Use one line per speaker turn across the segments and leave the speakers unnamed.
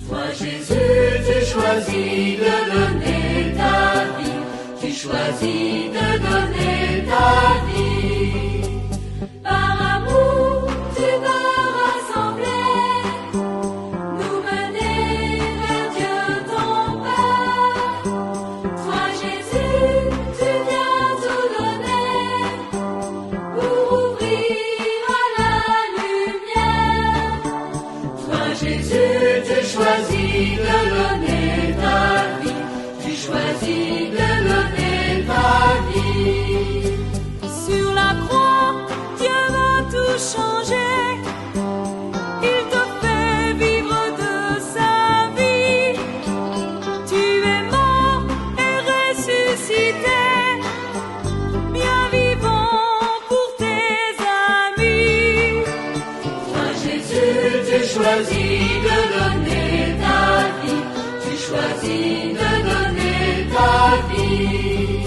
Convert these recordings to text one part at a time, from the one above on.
Toi Jésus, tu choisis de donner ta vie, tu choisis de donner ta vie. Par amour, tu vas rassembler, nous mener vers Dieu ton Père. Toi Jésus, tu viens tout donner pour ouvrir à la lumière. Toi Jésus, tu choisis de donner ta vie, tu choisis de donner ta vie. Sur la croix, Dieu va tout changer, il te fait vivre de sa vie. Tu es mort et ressuscité, bien vivant pour tes amis. Toi Jésus, tu choisis de donner ta vie, tu choisis de donner ta vie.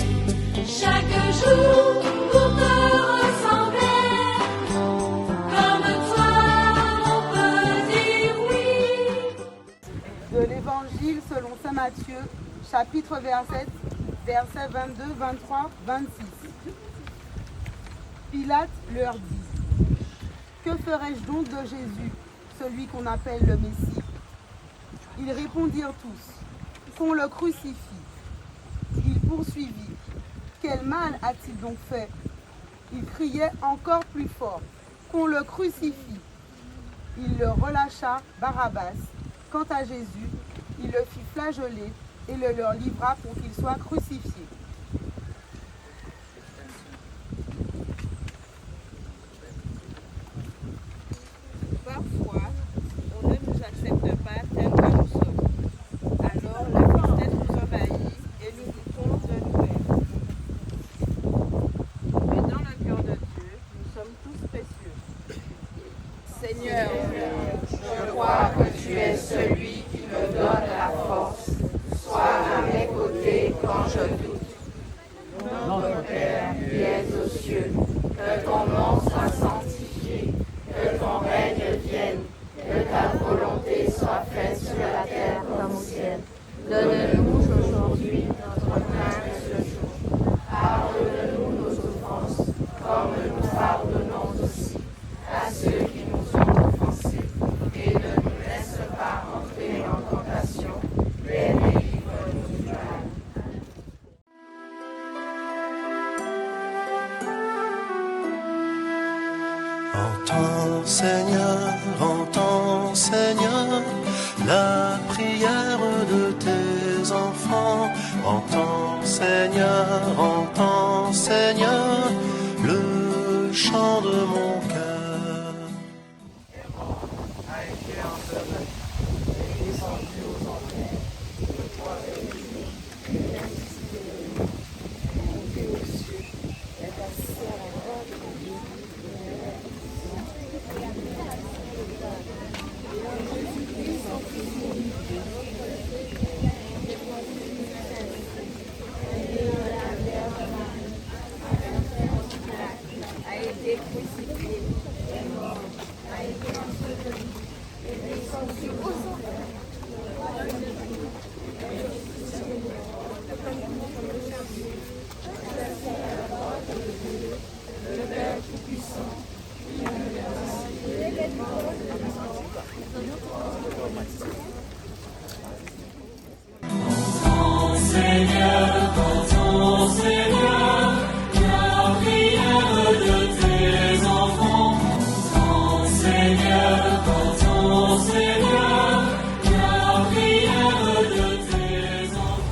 Chaque jour pour te ressembler, comme toi on peut dire oui.
De l'Évangile selon saint Matthieu, chapitre 27, versets 22, 23, 26. Pilate leur dit: que ferai-je donc de Jésus, celui qu'on appelle le Messie? Ils répondirent tous: qu'on le crucifie. Il poursuivit: quel mal a-t-il donc fait? Il criait encore plus fort: qu'on le crucifie. Il le relâcha Barabbas. Quant à Jésus, il le fit flageoler et le leur livra pour qu'il soit crucifié.
Parfois, on ne nous accepte pas tels que nous sommes. Alors la tristesse nous envahit et nous doutons de nous-mêmes. Mais dans le cœur de Dieu, nous sommes tous précieux. Seigneur,
Je crois que tu es celui qui me donne la force. Sois à mes côtés quand je doute. Notre Père qui es aux cieux, que ton nom soit sanctifié, que ton règne vienne, que ta volonté soit faite sur la terre comme au ciel. Donne-nous aujourd'hui notre pain de ce jour. Pardonne-nous nos offenses, comme nous pardonnons aussi à ceux qui nous ont offensés. Et ne nous laisse pas entrer en tentation, mais délivre-nous du mal.
Entends Seigneur, la prière de tes enfants. Entends Seigneur, le chant de mon cœur.
A été enseveli et descendu aux enfers. Le troisième jour, il est ressuscité de nous, est monté aux cieux, est assis à la droite de Dieu, Jésus-Christ, son Fils unique, a été crucifié, est mort, a été enseveli, est descendu aux enfers. Le Père Tout-Puissant, qui
Entends Seigneur, la prière de tes enfants. Entends Seigneur, la prière de tes enfants.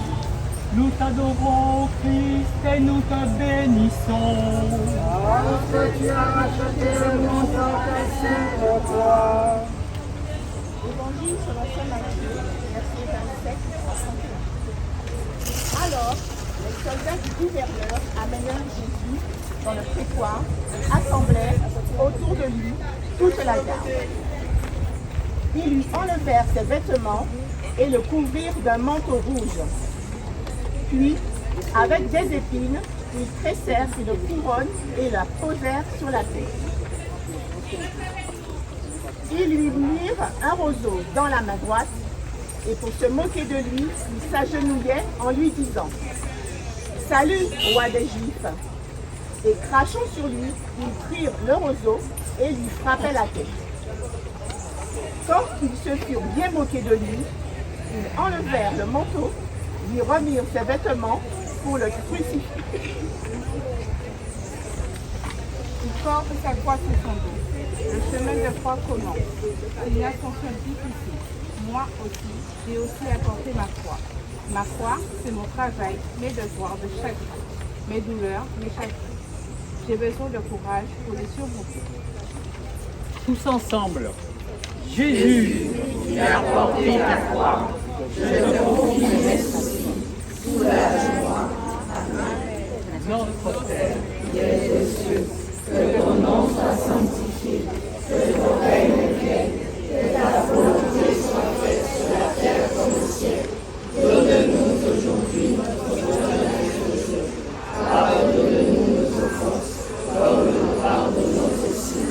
Nous t'adorons, Christ, et nous te bénissons.
parce que tu as racheté le monde par ta sainte croix.
Évangile selon saint Matthieu, versets 27 à 31. Alors, les soldats du gouverneur amenèrent Jésus dans le prétoire, assemblèrent autour de lui toute la garde. Ils lui enlevèrent ses vêtements et le couvrirent d'un manteau rouge. Puis, avec des épines, ils tressèrent une couronne et la posèrent sur la tête. Ils lui mirent un roseau dans la main droite Et pour se moquer de lui, ils s'agenouillaient en lui disant « Salut, roi des Juifs !» Et crachant sur lui, ils prirent le roseau et lui frappaient la tête. Quand ils se furent bien moqués de lui, ils enlevèrent le manteau, lui remirent ses vêtements pour le crucifier.
Il porte sa croix sur son dos. Le chemin de croix commence. Une ascension difficile. Moi aussi, j'ai aussi apporté ma croix. Ma croix, c'est mon travail, mes devoirs de chaque jour, mes douleurs, mes chagrins. J'ai besoin de courage pour les surmonter.
Tous ensemble. Jésus,
Tu as porté ta croix. Je te confie mes soucis. Soulage-moi.
notre Père,
Qui es aux cieux, que ton nom soit sanctifié, que ton règne vienne, que ta volonté soit faite sur la terre comme au ciel. Donne-nous aujourd'hui notre pain de ce jour. Pardonne-nous nos offenses, comme nous pardonnons aussi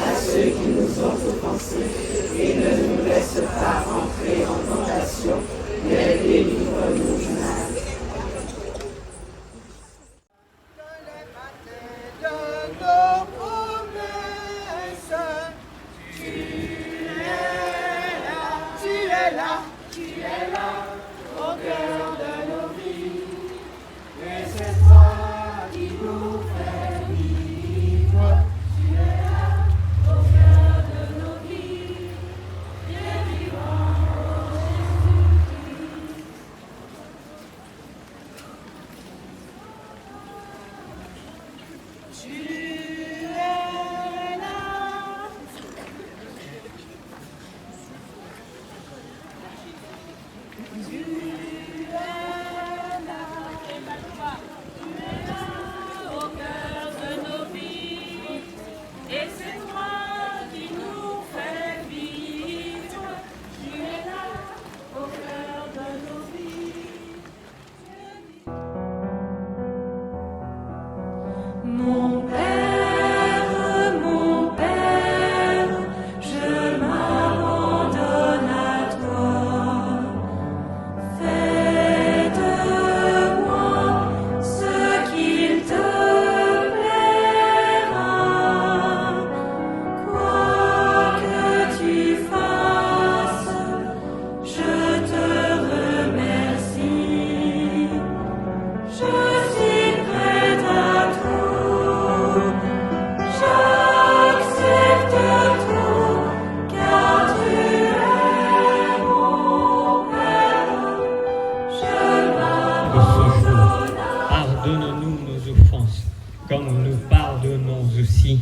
à ceux qui nous ont offensés. Et ne nous laisse pas entrer en tentation, mais délivre-nous du mal.
Mon Père, je m'abandonne à toi. Fais de moi ce qu'il te plaira. Quoi que tu fasses, je te remercie. Je suis prête à tout. J'accepte tout, car tu es mon Père. Je m'abandonne à
pardonne-nous nos offenses, comme nous pardonnons aussi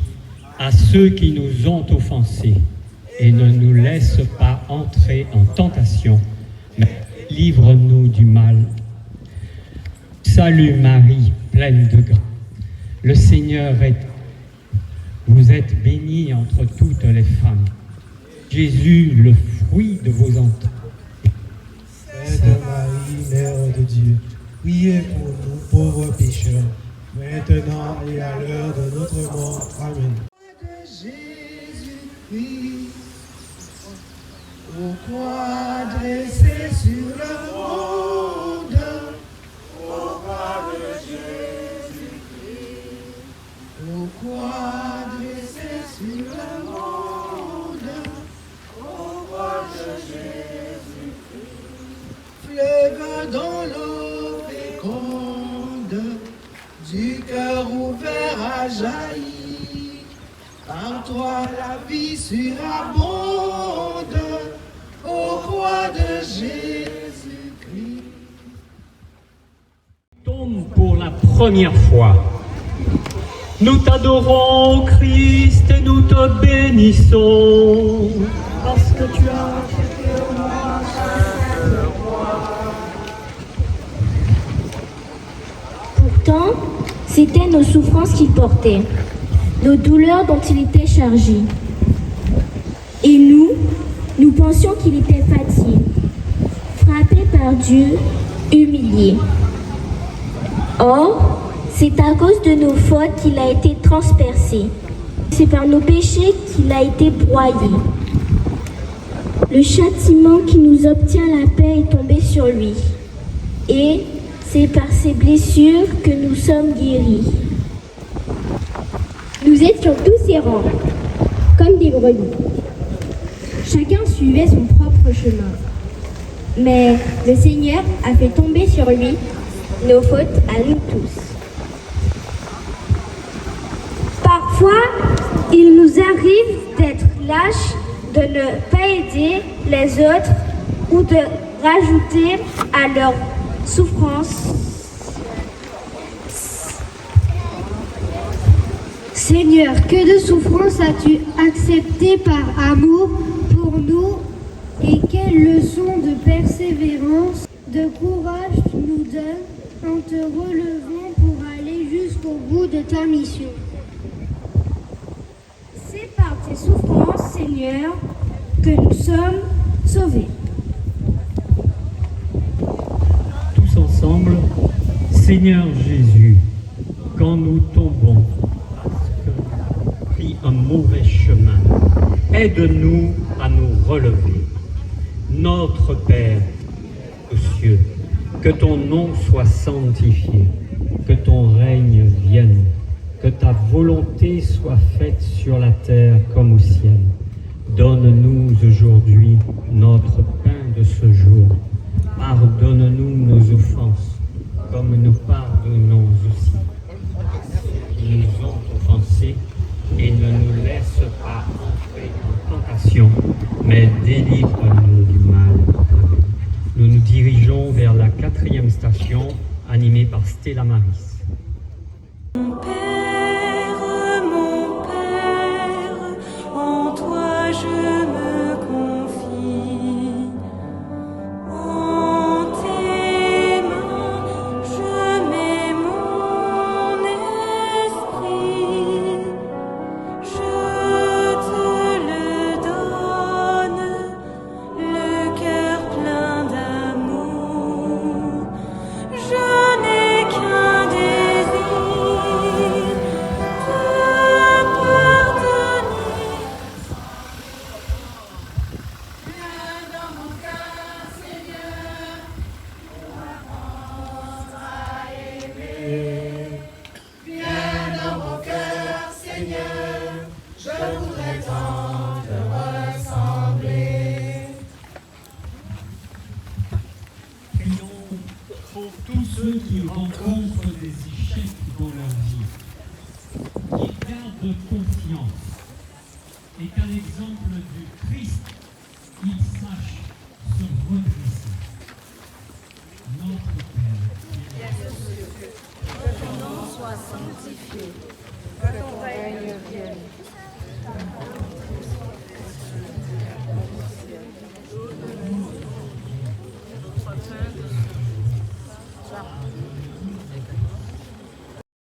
à ceux qui nous ont offensés. Et ne nous laisse pas entrer en tentation, mais livre-nous du mal. Salut Marie, pleine de grâce. Le Seigneur est... Vous êtes bénie entre toutes les femmes. Jésus, le fruit de vos entrailles.
Sainte Marie, Mère de Dieu, priez pour nous pauvres pécheurs, maintenant et à l'heure de notre mort. Amen. Jésus-Christ, aux croix dressées sur le monde, aux croix de Jésus-Christ, aux croix dressées sur le monde, aux croix de Jésus-Christ. Fleuve dans l'eau féconde, du cœur ouvert à jaillir. Par toi la vie surabonde, ô croix de Jésus-Christ.
Tombe pour la première fois. Nous t'adorons, Christ, et nous te bénissons. Parce que tu as acheté au moi chaque roi.
Pourtant, c'étaient nos souffrances qu'il portait, nos douleurs dont il était chargé. Et nous pensions qu'il était fatigué, frappé par Dieu, humilié. Or, c'est à cause de nos fautes qu'il a été transpercé. C'est par nos péchés qu'il a été broyé. Le châtiment qui nous obtient la paix est tombé sur lui. Et c'est par ses blessures que nous sommes guéris.
Nous étions tous errants, comme des brebis. Chacun suivait son propre chemin. Mais le Seigneur a fait tomber sur lui nos fautes à nous tous.
Parfois, il nous arrive d'être lâches, de ne pas aider les autres ou de rajouter à leur souffrance.
Seigneur, que de souffrances as-tu accepté par amour pour nous et quelle leçon de persévérance, de courage tu nous donnes en te relevant pour aller jusqu'au bout de ta mission.
C'est par tes souffrances, Seigneur, que nous sommes sauvés.
Tous ensemble, Seigneur Jésus, quand nous tombons, parce que nous avons pris un mauvais chemin, aide-nous à nous relever. Notre Père aux cieux, que ton nom soit sanctifié, que ton règne vienne, que ta volonté soit faite sur la terre comme au ciel. Donne-nous aujourd'hui notre pain de ce jour. Pardonne-nous nos offenses, comme nous pardonnons aussi qui nous ont offensés, et ne nous laisse pas entrer en tentation, mais délivre-nous du mal. Nous nous dirigeons vers la 4e station, animée par Stella Maris.
Mon Père, en toi je me confie. En tes mains je mets mon esprit. Je te le donne, le cœur plein d'amour. Je n'ai qu'un désir, te pardonner. Viens dans mon cœur, Seigneur, pour apprendre à aimer. Viens dans mon cœur, Seigneur, je voudrais tant te ressembler.
Prions pour tous ceux qui rencontrent des échecs dans leur vie, qui perdent confiance, et qu'à l'exemple du Christ, ils sachent se redresser. Notre Père,
Que ton nom soit sanctifié, que ton règne vienne.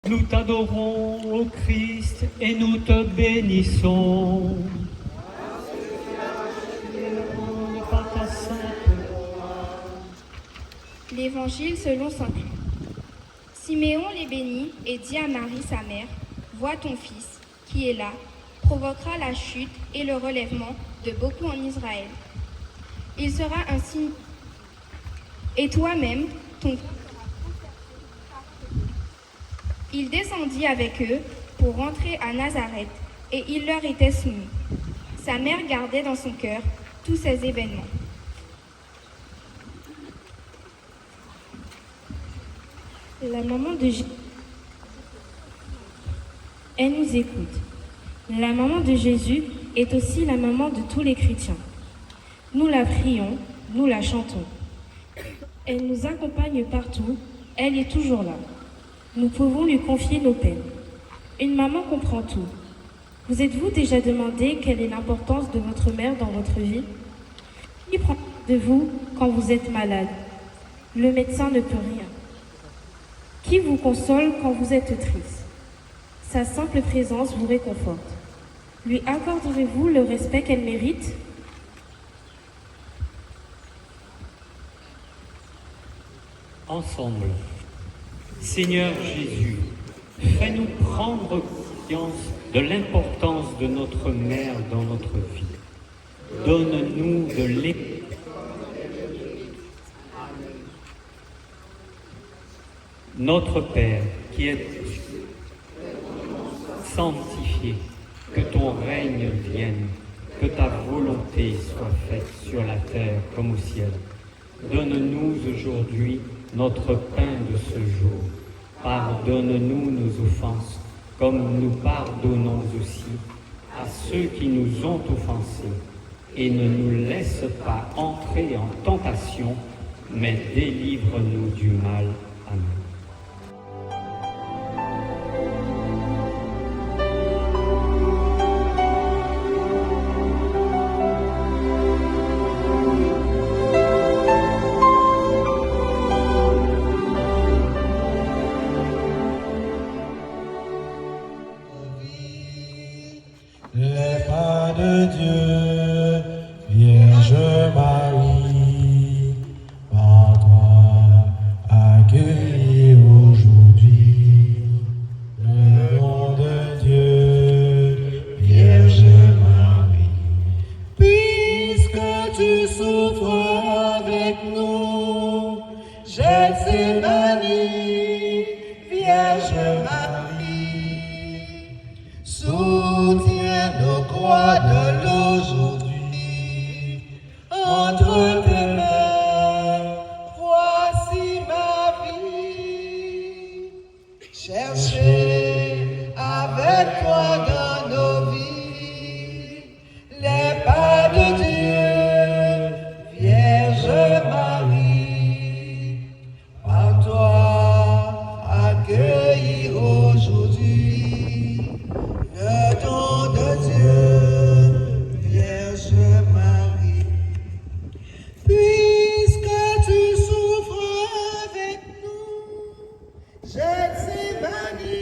nous t'adorons, ô Christ, et nous te bénissons. Par ta sainte
L'Évangile selon saint Luc. Siméon les bénit et dit à Marie sa mère, vois ton fils, qui est là, provoquera la chute et le relèvement de beaucoup en Israël. Il sera un signe. Et toi-même, ton... Il descendit avec eux pour rentrer à Nazareth, et il leur était soumis. Sa mère gardait dans son cœur tous ces événements. La maman de Jésus, elle nous écoute. La maman de Jésus est aussi la maman de tous les chrétiens. Nous la prions, nous la chantons. Elle nous accompagne partout, elle est toujours là. Nous pouvons lui confier nos peines. Une maman comprend tout. Vous êtes-vous déjà demandé quelle est l'importance de votre mère dans votre vie? Qui prend soin de vous quand vous êtes malade? Le médecin ne peut rien. Qui vous console quand vous êtes triste? Sa simple présence vous réconforte. Lui accorderez-vous le respect qu'elle mérite?
ensemble. Seigneur Jésus, fais-nous prendre conscience de l'importance de notre mère dans notre vie. donne-nous de l'écouter. Notre Père, qui es sanctifié, que ton règne vienne, que ta volonté soit faite sur la terre comme au ciel. Donne-nous aujourd'hui notre pain de ce jour. Pardonne-nous nos offenses, comme nous pardonnons aussi à ceux qui nous ont offensés. Et ne nous laisse pas entrer en tentation, mais délivre-nous du mal. Amen.
Le pas de Dieu, Vierge Marie, par toi accueillie aujourd'hui. Le nom de Dieu, Vierge Marie, puisque tu souffres avec nous, Gethsémani, Vierge Marie, soutiens nos croix de l'aujourd'hui. Entre tes mains, voici ma vie. Cherchez avec toi dans nos vies les pas de Dieu, Vierge Marie. Par toi accueillir aujourd'hui le don de Dieu, Vierge Marie. Puisque tu souffres avec nous, Gethsémani,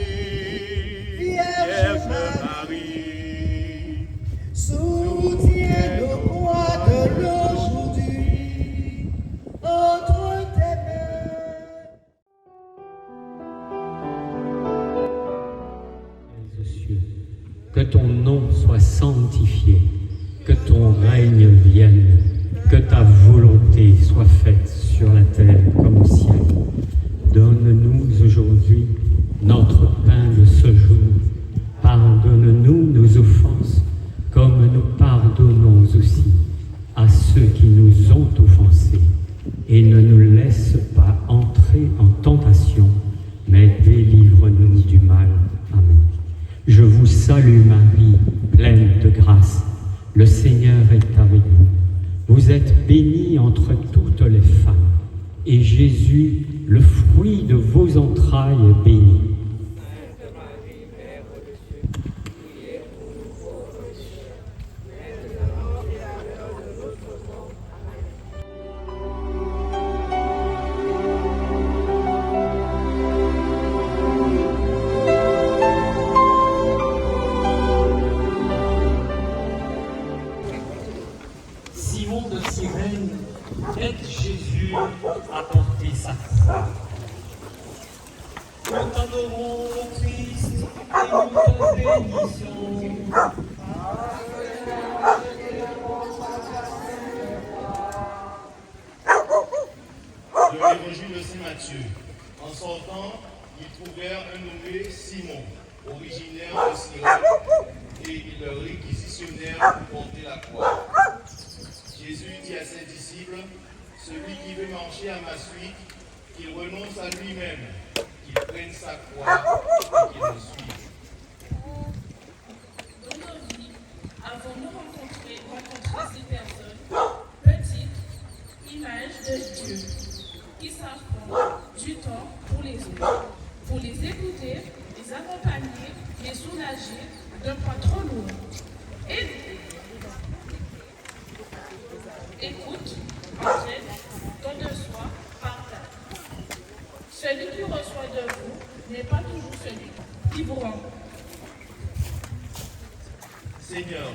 Vierge Marie, soutiens nos croix de l'aujourd'hui entre tes mains.
Aux cieux, que ton nom soit sanctifié, que ton règne vienne, que ta volonté soit faite sur la terre comme au ciel. Donne-nous aujourd'hui notre pain de ce jour. Pardonne-nous nos offenses, comme nous pardonnons aussi à ceux qui nous ont offensés. Et ne nous laisse pas entrer en tentation, mais délivre-nous du mal. Amen. Je vous salue Marie, pleine de grâce. Le Seigneur est avec vous. Vous êtes bénie entre toutes les femmes, et Jésus, le fruit de vos entrailles, est béni. Simon de Cyrène aide Jésus à porter sa croix. Nous t'adorons, Christ, et nous te bénissons.
De l'évangile de Saint Matthieu. En sortant, ils trouvèrent un nommé Simon, originaire de Cyrène, et ils le réquisitionnèrent pour porter la croix. Jésus dit à ses disciples, celui qui veut marcher à ma suite, qu'il renonce à lui-même, qu'il prenne sa croix et qu'il me suive.
Dans nos vies, avons-nous rencontré ces personnes, petites images de Dieu, qui s'affrontent du temps pour les autres, pour les écouter, les accompagner, les soulager d'un poids trop lourd. Écoute, jette, don de soi, partage. Celui qui reçoit de vous n'est pas toujours celui qui vous rend.
Seigneur,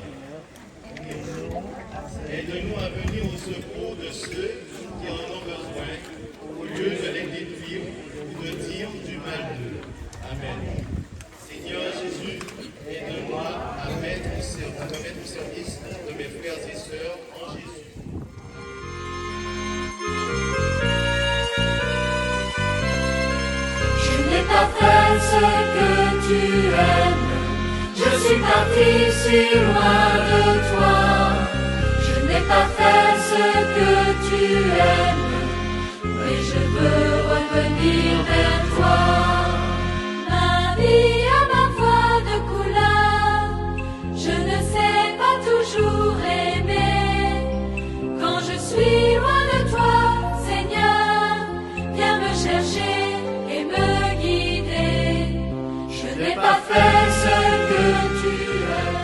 aide-nous à venir au secours de ceux qui en ont besoin, au lieu de les détruire ou de dire du mal d'eux. Amen. Seigneur Jésus, aide-moi à me mettre au service de mes frères et sœurs
tu aimes. Je suis parti si loin de toi. Je n'ai pas fait ce que tu aimes, mais je veux revenir vers toi. Ma vie a parfois de couleurs, je ne sais pas toujours aimer. Quand je suis loin de toi, Seigneur, viens me chercher et me guider. Je n'ai pas fait ce que tu aimes.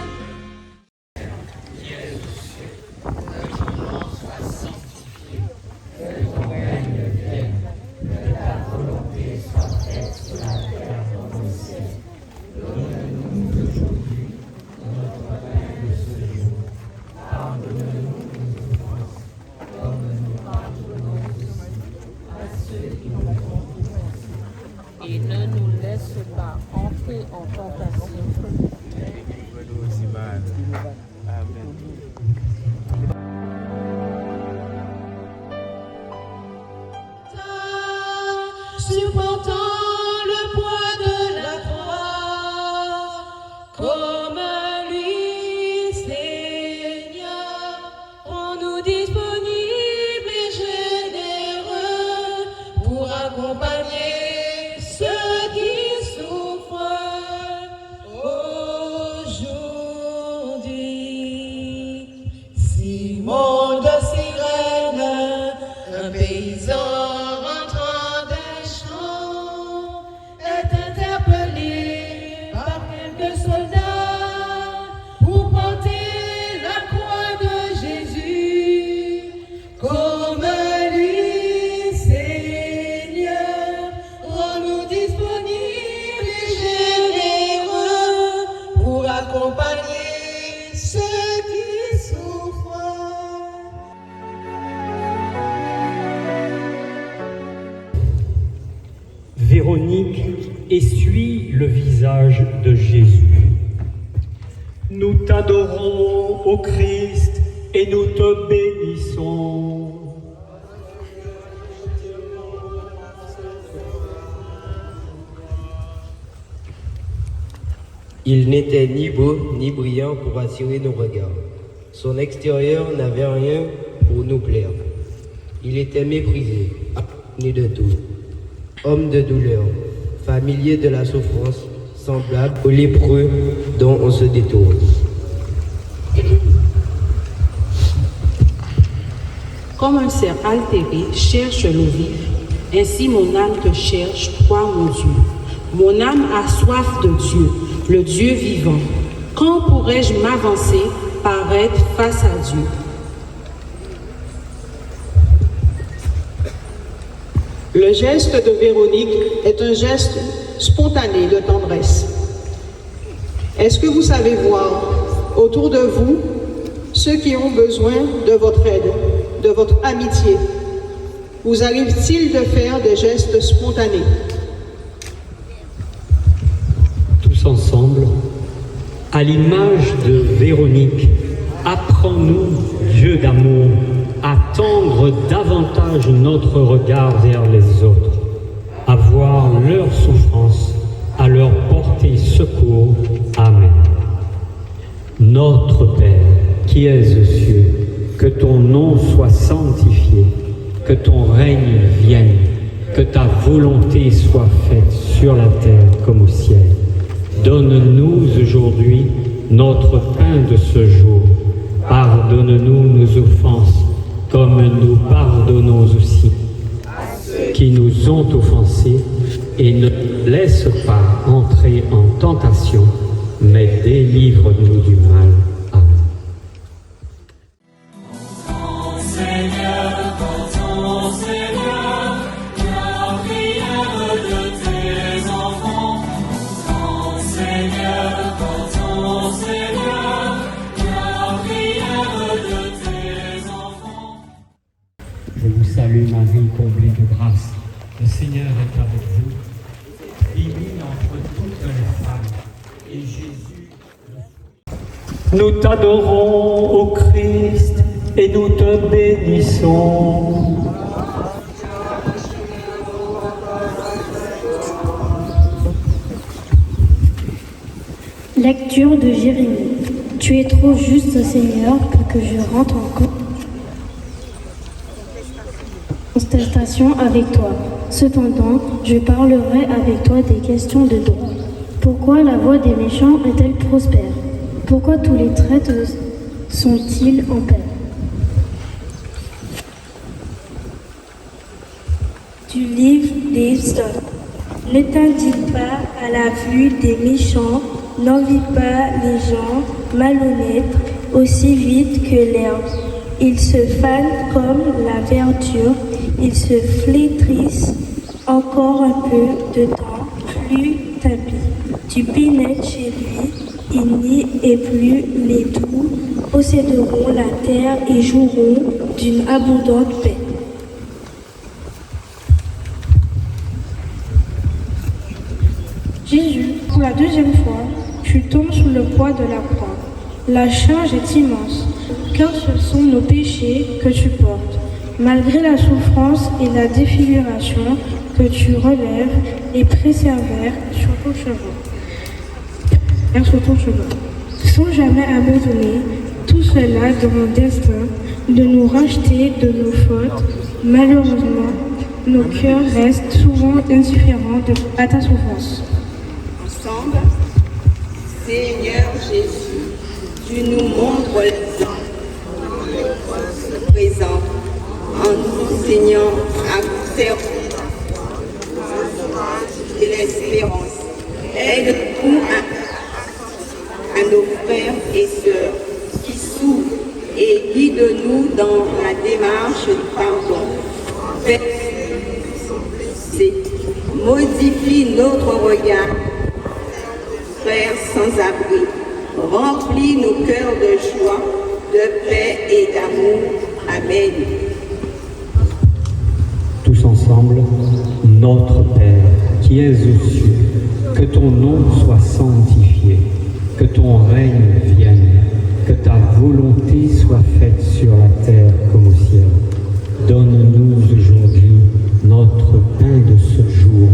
Et ne nous laisse pas entrer en tentation.
Supportant le poids de la croix, comme lui, Seigneur, rends-nous disponibles et généreux pour accompagner ceux qui souffrent aujourd'hui. Simon de Cyrène, un paysan rentrant des champs, est interpellé par quelques soldats pour porter la croix de Jésus. Comme lui, Seigneur, rends-nous disponibles et généreux pour accompagner ceux qui souffrent.
Véronique essuie le visage de Jésus. Nous t'adorons, ô Christ, et nous te bénissons.
Il n'était ni beau ni brillant pour attirer nos regards. Son extérieur n'avait rien pour nous plaire. Il était méprisé, abandonné de tout. Homme de douleur, familier de la souffrance, semblable au lépreux dont on se détourne.
Comme un cerf altéré cherche l'eau vive, ainsi mon âme te cherche, toi mon Dieu. Mon âme a soif de Dieu, le Dieu vivant. Quand pourrais-je m'avancer, paraître face à Dieu?
Le geste de Véronique est un geste spontané de tendresse. Est-ce que vous savez voir autour de vous ceux qui ont besoin de votre aide, de votre amitié? Vous arrive-t-il de faire des gestes spontanés?
Tous ensemble, à l'image de Véronique, apprends-nous, Dieu d'amour, à tendre davantage notre regard vers les autres, à voir leur souffrance, à leur porter secours. Amen. Notre Père, qui es aux cieux, que ton nom soit sanctifié, que ton règne vienne, que ta volonté soit faite sur la terre comme au ciel. Donne-nous aujourd'hui notre pain de ce jour. Pardonne-nous nos offenses, comme nous pardonnons aussi qui nous ont offensés, et ne nous laisse pas entrer en tentation, mais délivre-nous du mal. Amen.
Seigneur, la prière de tes enfants. Seigneur, la prière de tes enfants.
Je vous salue Marie, comblée de grâce. Le Seigneur est avec vous. Bénie entre toutes les femmes. Et Jésus. Nous t'adorons, ô Christ, et nous te bénissons.
Lecture de Jérémie. Tu es trop juste, Seigneur, pour que je rentre en contestation avec toi. Cependant, je parlerai avec toi des questions de droit. Pourquoi la voie des méchants est-elle prospère? Pourquoi tous les traîtres sont-ils en paix? Du livre des Psaumes. Ne t'indigne pas à la vue des méchants, n'envie pas les gens malhonnêtes aussi vite que l'herbe. Ils se fanent comme la verdure, ils se flétrissent encore un peu de temps, plus tapis. Tu pénètres chez lui, il n'y est plus les doux, posséderont la terre et joueront d'une abondante paix. Jésus, pour la deuxième fois, tu tombes sous le poids de la croix. La charge est immense, car ce sont nos péchés que tu portes. Malgré la souffrance et la défiguration que tu relèves et préserves sur ton chemin. Sans jamais abandonner tout cela dans mon destin, de nous racheter de nos fautes. Malheureusement, nos cœurs restent souvent indifférents à ta souffrance.
Ensemble, Seigneur Jésus, tu nous montres l'exemple présent en nous enseignant à conserver et l'espérance. Aide-nous à nos frères et sœurs qui souffrent et guide-nous dans la démarche du pardon. Modifie notre regard, frères sans abri. Remplis nos cœurs de joie, de paix et d'amour. Amen.
Tous ensemble, notre Père, qui es aux cieux, que ton nom soit sanctifié, que ton règne vienne, que ta volonté soit faite sur la terre comme au ciel. Donne-nous aujourd'hui notre pain de ce jour.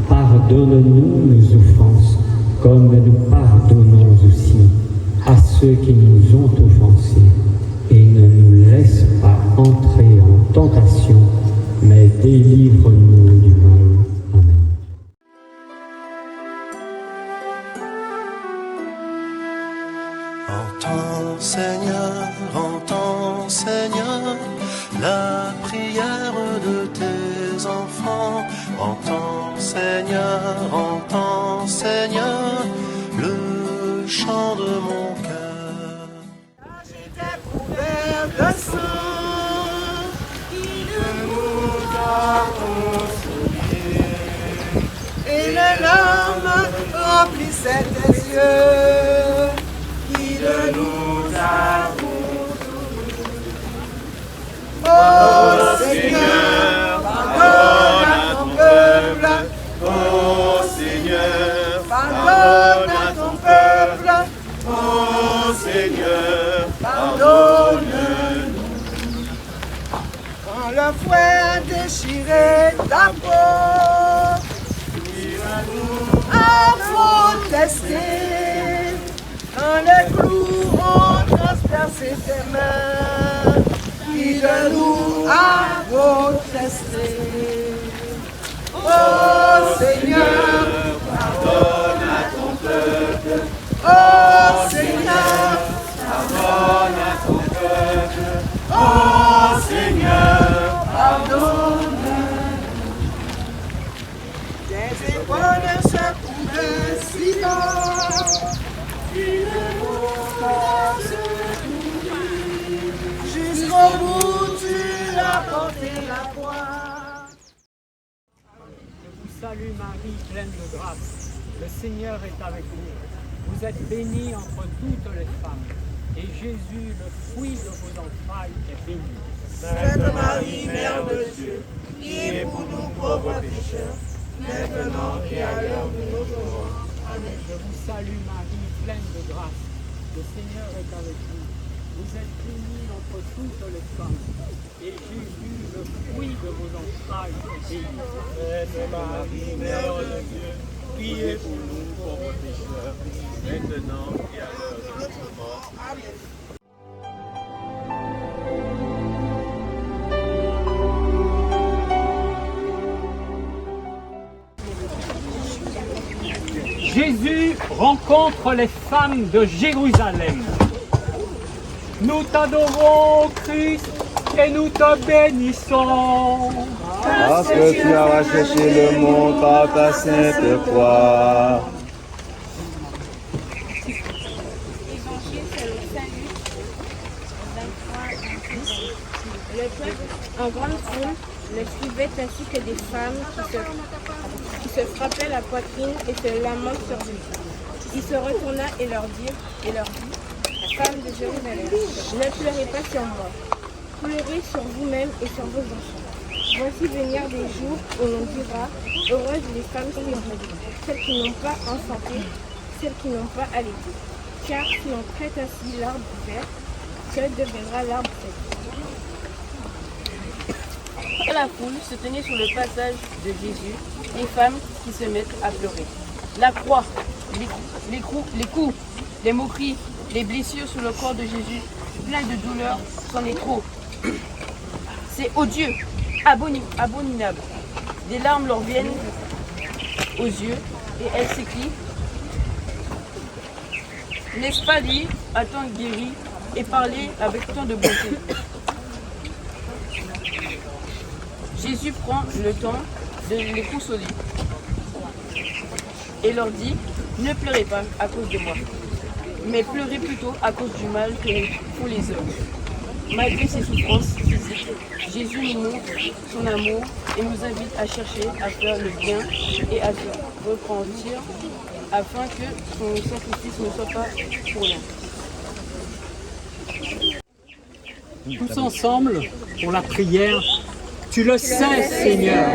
Pardonne-nous nos offenses, comme nous pardonnons aussi à ceux qui nous ont offensés. Et ne nous laisse pas entrer en tentation, mais délivre-nous du mal. Amen.
Entends, Seigneur, la prière de tes enfants. Entends, Seigneur, le chant de mon cœur.
J'étais couvert de sang, qui nous a consolés, et les larmes remplissaient tes yeux, qui nous a consolés. Oh Seigneur, pardonne à ton peuple. Oh Seigneur, pardonne à ton peuple. Oh Seigneur, pardonne-nous. Quand le fouet a déchiré ta peau, a protesté. Quand les clous ont transpercé tes mains, qui de nous a protesté. Oh Seigneur, pardonne à ton peuple. Oh Seigneur, pardonne à ton peuple. Oh Seigneur, pardonne. Des épaules secouent si bas, une force jusqu'au bout, tu as porté la croix.
Salut Marie, pleine de grâce, le Seigneur est avec vous. Vous êtes bénie entre toutes les femmes, et Jésus, le fruit de vos entrailles, est béni.
Sainte Marie, Mère de Dieu, priez pour nous pauvres pécheurs, maintenant et à l'heure de notre mort. Amen.
Je vous salue Marie, pleine de grâce, le Seigneur est avec vous. Vous êtes bénie entre toutes les femmes, et Jésus, le fruit de vos entrailles, est béni.
Sainte Marie, Mère de Dieu, priez pour nous
pauvres pécheurs, maintenant et à l'heure de notre mort. Amen.
Jésus rencontre les femmes de Jérusalem. Nous t'adorons, Christ, et nous te bénissons.
Parce que tu as racheté le monde par ta sainte croix.
Évangile selon Saint Luc, 23-26. Le peuple, en grande foule, le suivait ainsi que des femmes qui se frappaient la poitrine et se lamentent sur lui. Il se retourna et leur dit, Femmes de Jérusalem, ne pleurez pas sur moi, pleurez sur vous-même et sur vos enfants. Voici venir des jours où l'on dira, heureuses les femmes stériles, celles qui n'ont pas enfanté, celles qui n'ont pas allaité. Car si on traite ainsi l'arbre vert, quel deviendra l'arbre sec?
La foule se tenait sur le passage de Jésus, les femmes qui se mettent à pleurer. La croix, les coups, les moqueries, les blessures sur le corps de Jésus, plein de douleur, c'en est trop. C'est odieux, abominable. Des larmes leur viennent aux yeux et elles s'écrient. N'est-ce pas lui, à tant guéri et parler avec tant de bonté? Jésus prend le temps de les consoler et leur dit, ne pleurez pas à cause de moi, mais pleurez plutôt à cause du mal que font les hommes. Malgré ses souffrances physiques, Jésus nous montre son amour et nous invite à chercher à faire le bien et à se repentir afin que son sacrifice ne soit pas pour rien.
Tous ensemble, pour la prière, tu le sais, Seigneur,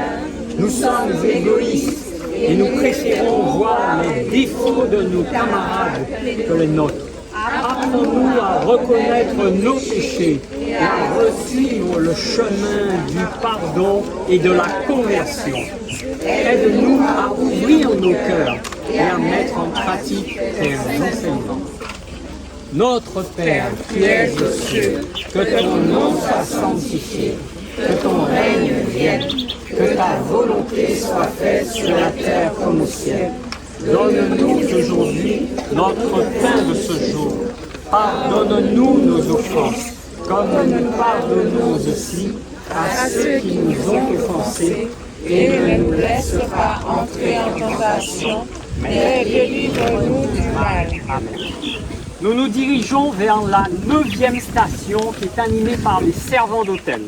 nous sommes égoïstes et nous préférons voir les défauts de nos camarades que les nôtres. Apprends-nous à reconnaître nos péchés et à suivre le chemin du pardon et de la conversion. Aide-nous à ouvrir nos cœurs et à mettre en pratique tes enseignements. Notre Père qui es aux cieux, que ton nom soit sanctifié, que ton règne vienne, que ta volonté soit faite sur la terre comme au ciel. Donne-nous aujourd'hui notre pain de ce jour. Pardonne-nous nos offenses, comme nous pardonnons aussi à ceux qui nous ont offensés, et ne nous laisse pas entrer en tentation, mais délivre-nous du mal. Amen. Nous nous dirigeons vers la 9e station qui est animée par les servants d'autel.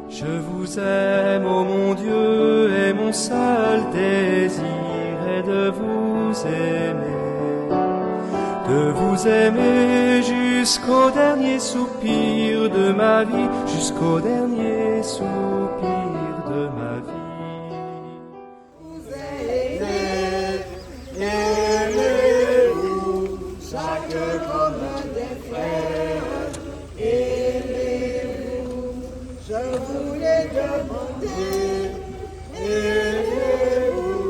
Je vous aime, ô mon Dieu, et mon seul désir est de vous aimer jusqu'au dernier soupir de ma vie, jusqu'au dernier soupir de ma vie.
Vous aimez, aimez-vous, chaque comme des frères, aimez-vous, je voulais demander, aimez-vous,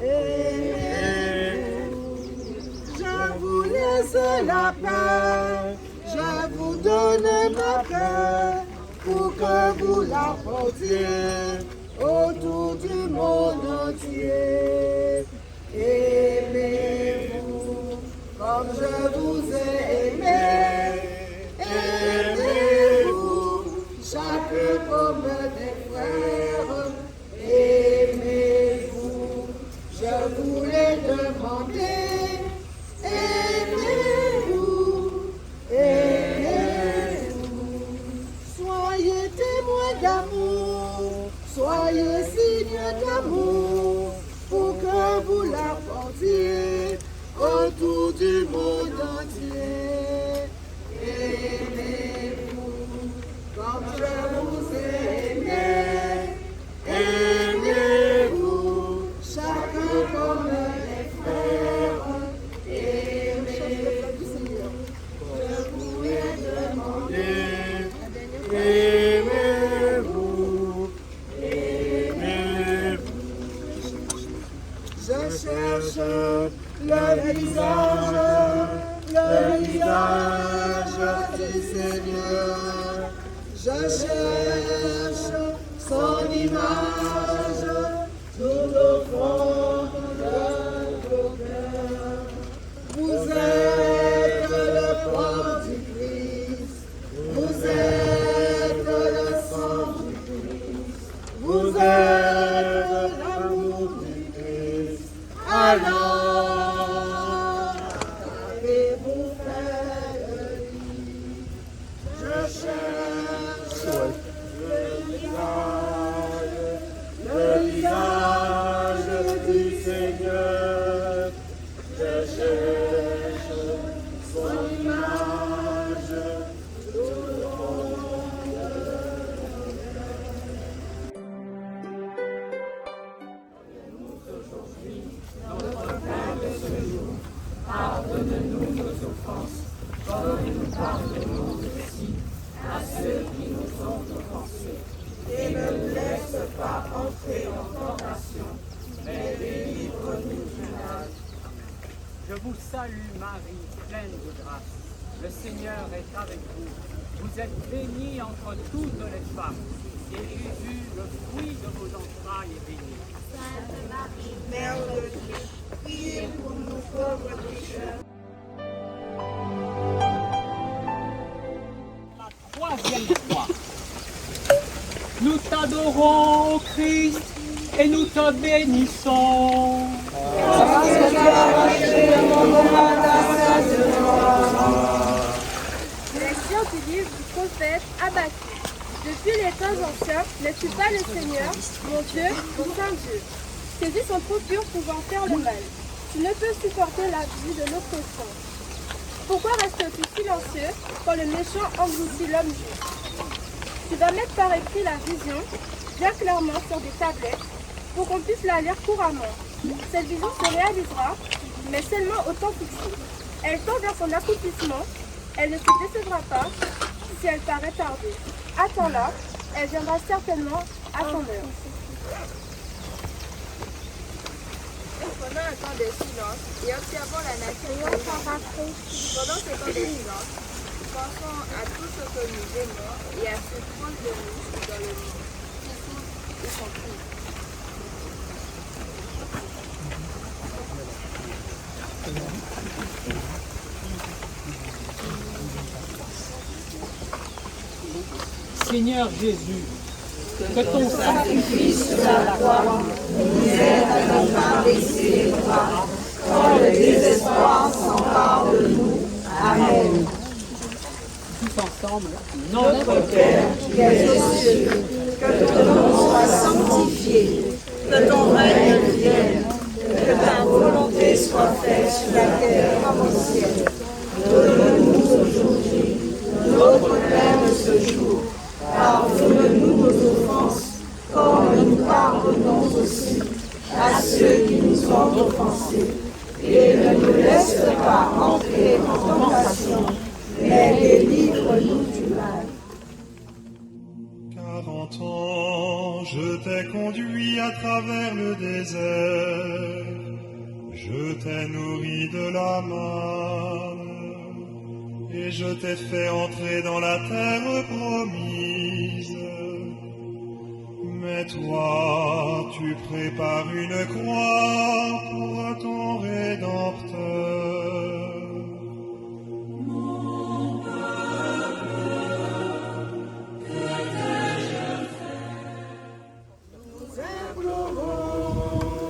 aimez-vous, je vous laisse la paix, je vous donne ma paix, pour que vous la portiez autour du monde entier. Aimez-vous comme je vous ai aimé, aimez-vous chaque comme des frères, aimez-vous, je voulais demander, aimez-vous, aimez-vous, soyez témoins d'amour, soyez signes d'amour, pour que vous la portiez autour du monde entier. du Seigneur. Je cherche son image tout au fond de vos cœurs. Vous êtes le corps du Christ, vous êtes le sang du Christ, vous êtes l'amour du Christ. Alors, avez-vous fait de lui? Je cherche le visage du Seigneur. Je cherche son image tout au fond de mon Pardonne-nous nos offenses, comme nous pardonnons aussi à ceux qui nous ont offensés. Et ne nous laisse pas entrer en tentation, mais délivre-nous du mal.
Je vous salue Marie, pleine de grâce. Le Seigneur est avec vous. Vous êtes bénie entre toutes les femmes. Et Jésus, le fruit de vos entrailles, est béni.
Sainte Marie, Mère de Dieu, priez pour nous pauvres pécheurs.
La troisième fois. Nous t'adorons, Christ, et nous te bénissons.
Parce que tu as racheté le monde à ta sainte gloire.
Lecture du livre du prophète Habakkuk. Depuis les temps anciens, n'es-tu pas le Seigneur, mon Dieu, mon Saint Dieu? Tes yeux sont trop purs pour en faire le mal. Tu ne peux supporter la vue de l'oppression. Pourquoi restes-tu silencieux quand le méchant engloutit l'homme juste? Tu vas mettre par écrit la vision, bien clairement sur des tablettes, pour qu'on puisse la lire couramment. Cette vision se réalisera, mais seulement au temps fixé. Elle tend vers son accomplissement, elle ne se décevra pas si elle paraît tarder. Attends-la, elle viendra certainement à son heure.
Pendant un temps de silence et observons la nature. Pendant ce temps de silence, pensons à tout ce que nous aimons et à ceux proches de nous dans le monde, qui souffrent et sont tristes.
Seigneur Jésus, que ton
sacrifice sur la croix nous aide à ne pas baisser les bras quand le désespoir s'empare de nous. Amen.
tous ensemble,
Notre Père qui es aux cieux, que ton nom soit sanctifié, que ton règne vienne, que ta volonté soit faite sur la terre comme au ciel. Donne-nous aujourd'hui notre pain de ce jour. Pardonne-nous nos offenses, comme nous pardonnons aussi à ceux qui nous ont offensés. Et ne nous laisse pas entrer en tentation, mais délivre-nous du mal.
40 ans, je t'ai conduit à travers le désert, je t'ai nourri de la manne, et je t'ai fait entrer dans la terre promise. Mais toi, tu prépares une croix pour ton Rédempteur.
Nous implorons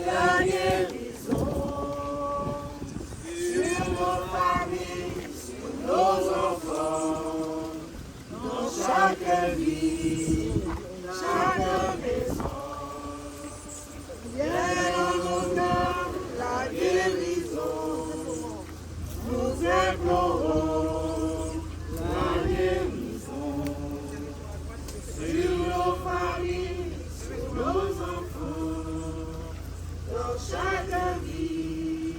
la guérison sur nos familles, sur nos enfants, dans chaque vie, chaque maison. Viens en nos cœurs la guérison. Nous implorons la guérison sur nos familles, sur nos enfants, dans chaque vie,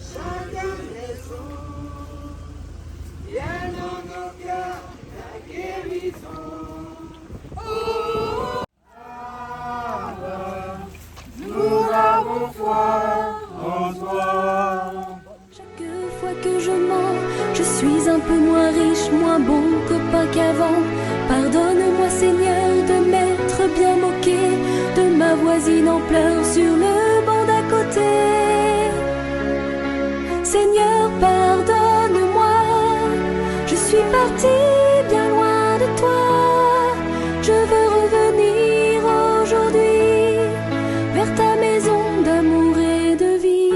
chaque maison. Viens dans nos cœurs la guérison. Oh! Pardonne-moi Seigneur de m'être bien moqué de ma voisine en pleurs sur le banc d'à côté. Seigneur, pardonne-moi, je suis partie bien loin de toi. Je veux revenir aujourd'hui vers ta maison d'amour et de vie.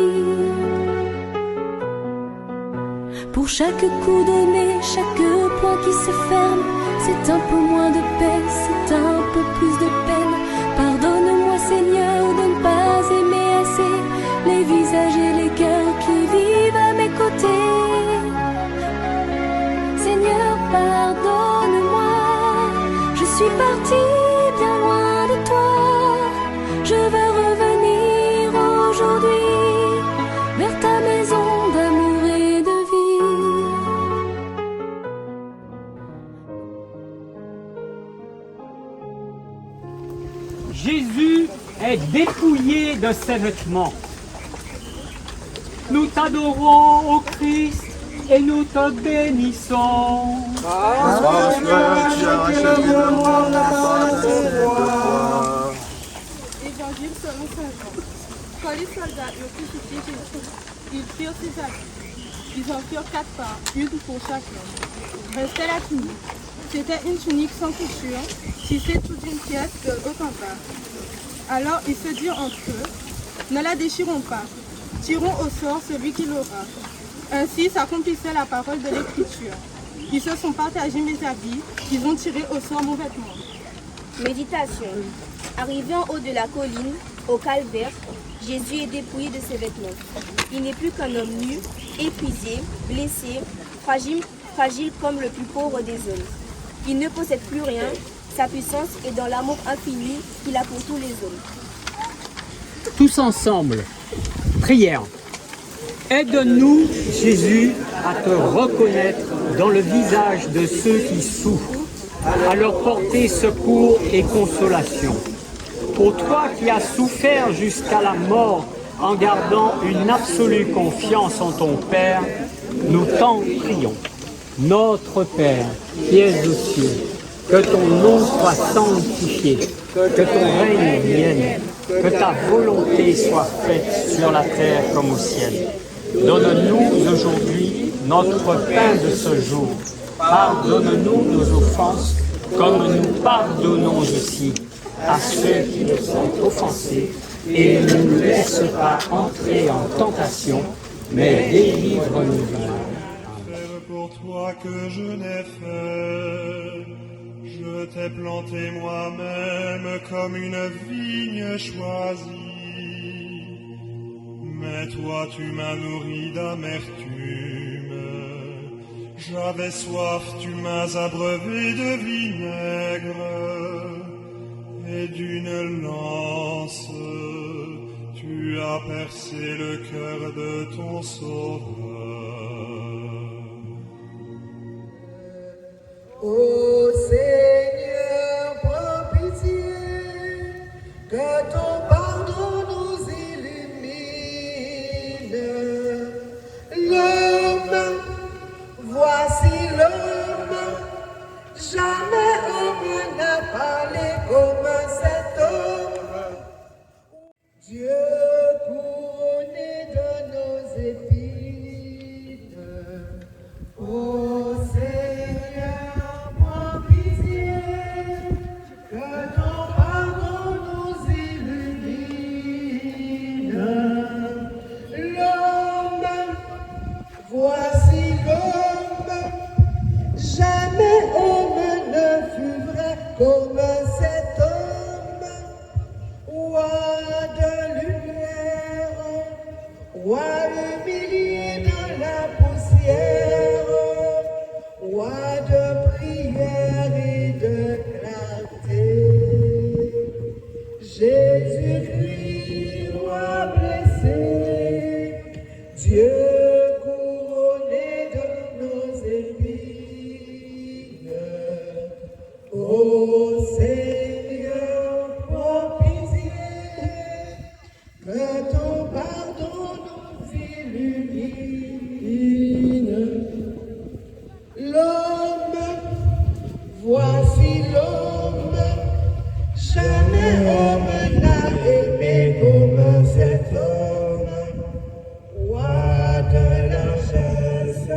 Pour chaque coup donné, chaque point qui se ferme, c'est un peu moins de paix, c'est un peu plus de peine. Pardonne-moi Seigneur de ne pas aimer assez les visages et les cœurs qui vivent à mes côtés. Seigneur, pardonne-moi, je suis partie bien loin de toi. Je veux revenir aujourd'hui vers ta maison d'amour et de vie.
Jésus est dépouillé de ses vêtements. Nous t'adorons, ô Christ, et nous te bénissons.
Parce que tu as racheté le monde par ta sainte croix.
Évangile selon saint Jean. Quand les soldats eurent crucifié Jésus, ils prirent ses habits. Ils en firent 4 parts, une pour chacun. Restait la tunique. C'était une tunique sans couture, tissée toute d'une pièce de haut en bas. Alors ils se dirent entre eux, ne la déchirons pas, tirons au sort celui qui l'aura. Ainsi s'accomplissait la parole de l'Écriture. Ils se sont partagés mes habits, ils ont tiré au sort mon vêtement.
Méditation. Arrivé en haut de la colline, au calvaire, Jésus est dépouillé de ses vêtements. Il n'est plus qu'un homme nu, épuisé, blessé, fragile comme le plus pauvre des hommes. Il ne possède plus rien, sa puissance est dans l'amour infini qu'il a pour tous les hommes.
Tous ensemble, prière. Aide-nous, Jésus, à te reconnaître dans le visage de ceux qui souffrent, à leur porter secours et consolation. Ô toi qui as souffert jusqu'à la mort en gardant une absolue confiance en ton Père, nous t'en prions. Notre Père, qui es aux cieux, que ton nom soit sanctifié, que ton règne vienne, que ta volonté soit faite sur la terre comme au ciel. Donne-nous aujourd'hui notre pain de ce jour. Pardonne-nous nos offenses, comme nous pardonnons aussi à ceux qui nous sont offensés, et ne nous laisse pas entrer en tentation, mais délivre-nous du mal.
Fais pour toi que je n'ai fait. Je t'ai planté moi-même comme une vigne choisie. Mais toi tu m'as nourri d'amertume. J'avais soif, tu m'as abreuvé de vinaigre. Et d'une lance, tu as percé le cœur de ton sauveur.
Ô Seigneur, prends pitié, que ton pardon nous illumine. L'homme, voici l'homme, jamais homme n'a parlé comme cet homme. Dieu couronné de nos épines, ô Seigneur, prends pitié, que ton pardon nous illumine. L'homme, voici l'homme, jamais homme ne fut vrai comme cet homme, roi de lumière, roi humilié dans la poussière, roi de prière et de clarté. Jésus-Christ, roi blessé, Dieu couronné de nos épines. Ô Seigneur, prends pitié, que ton pardon nous illumine. L'homme, Voici l'homme, jamais homme n'a aimé comme cet homme. Roi de largesse,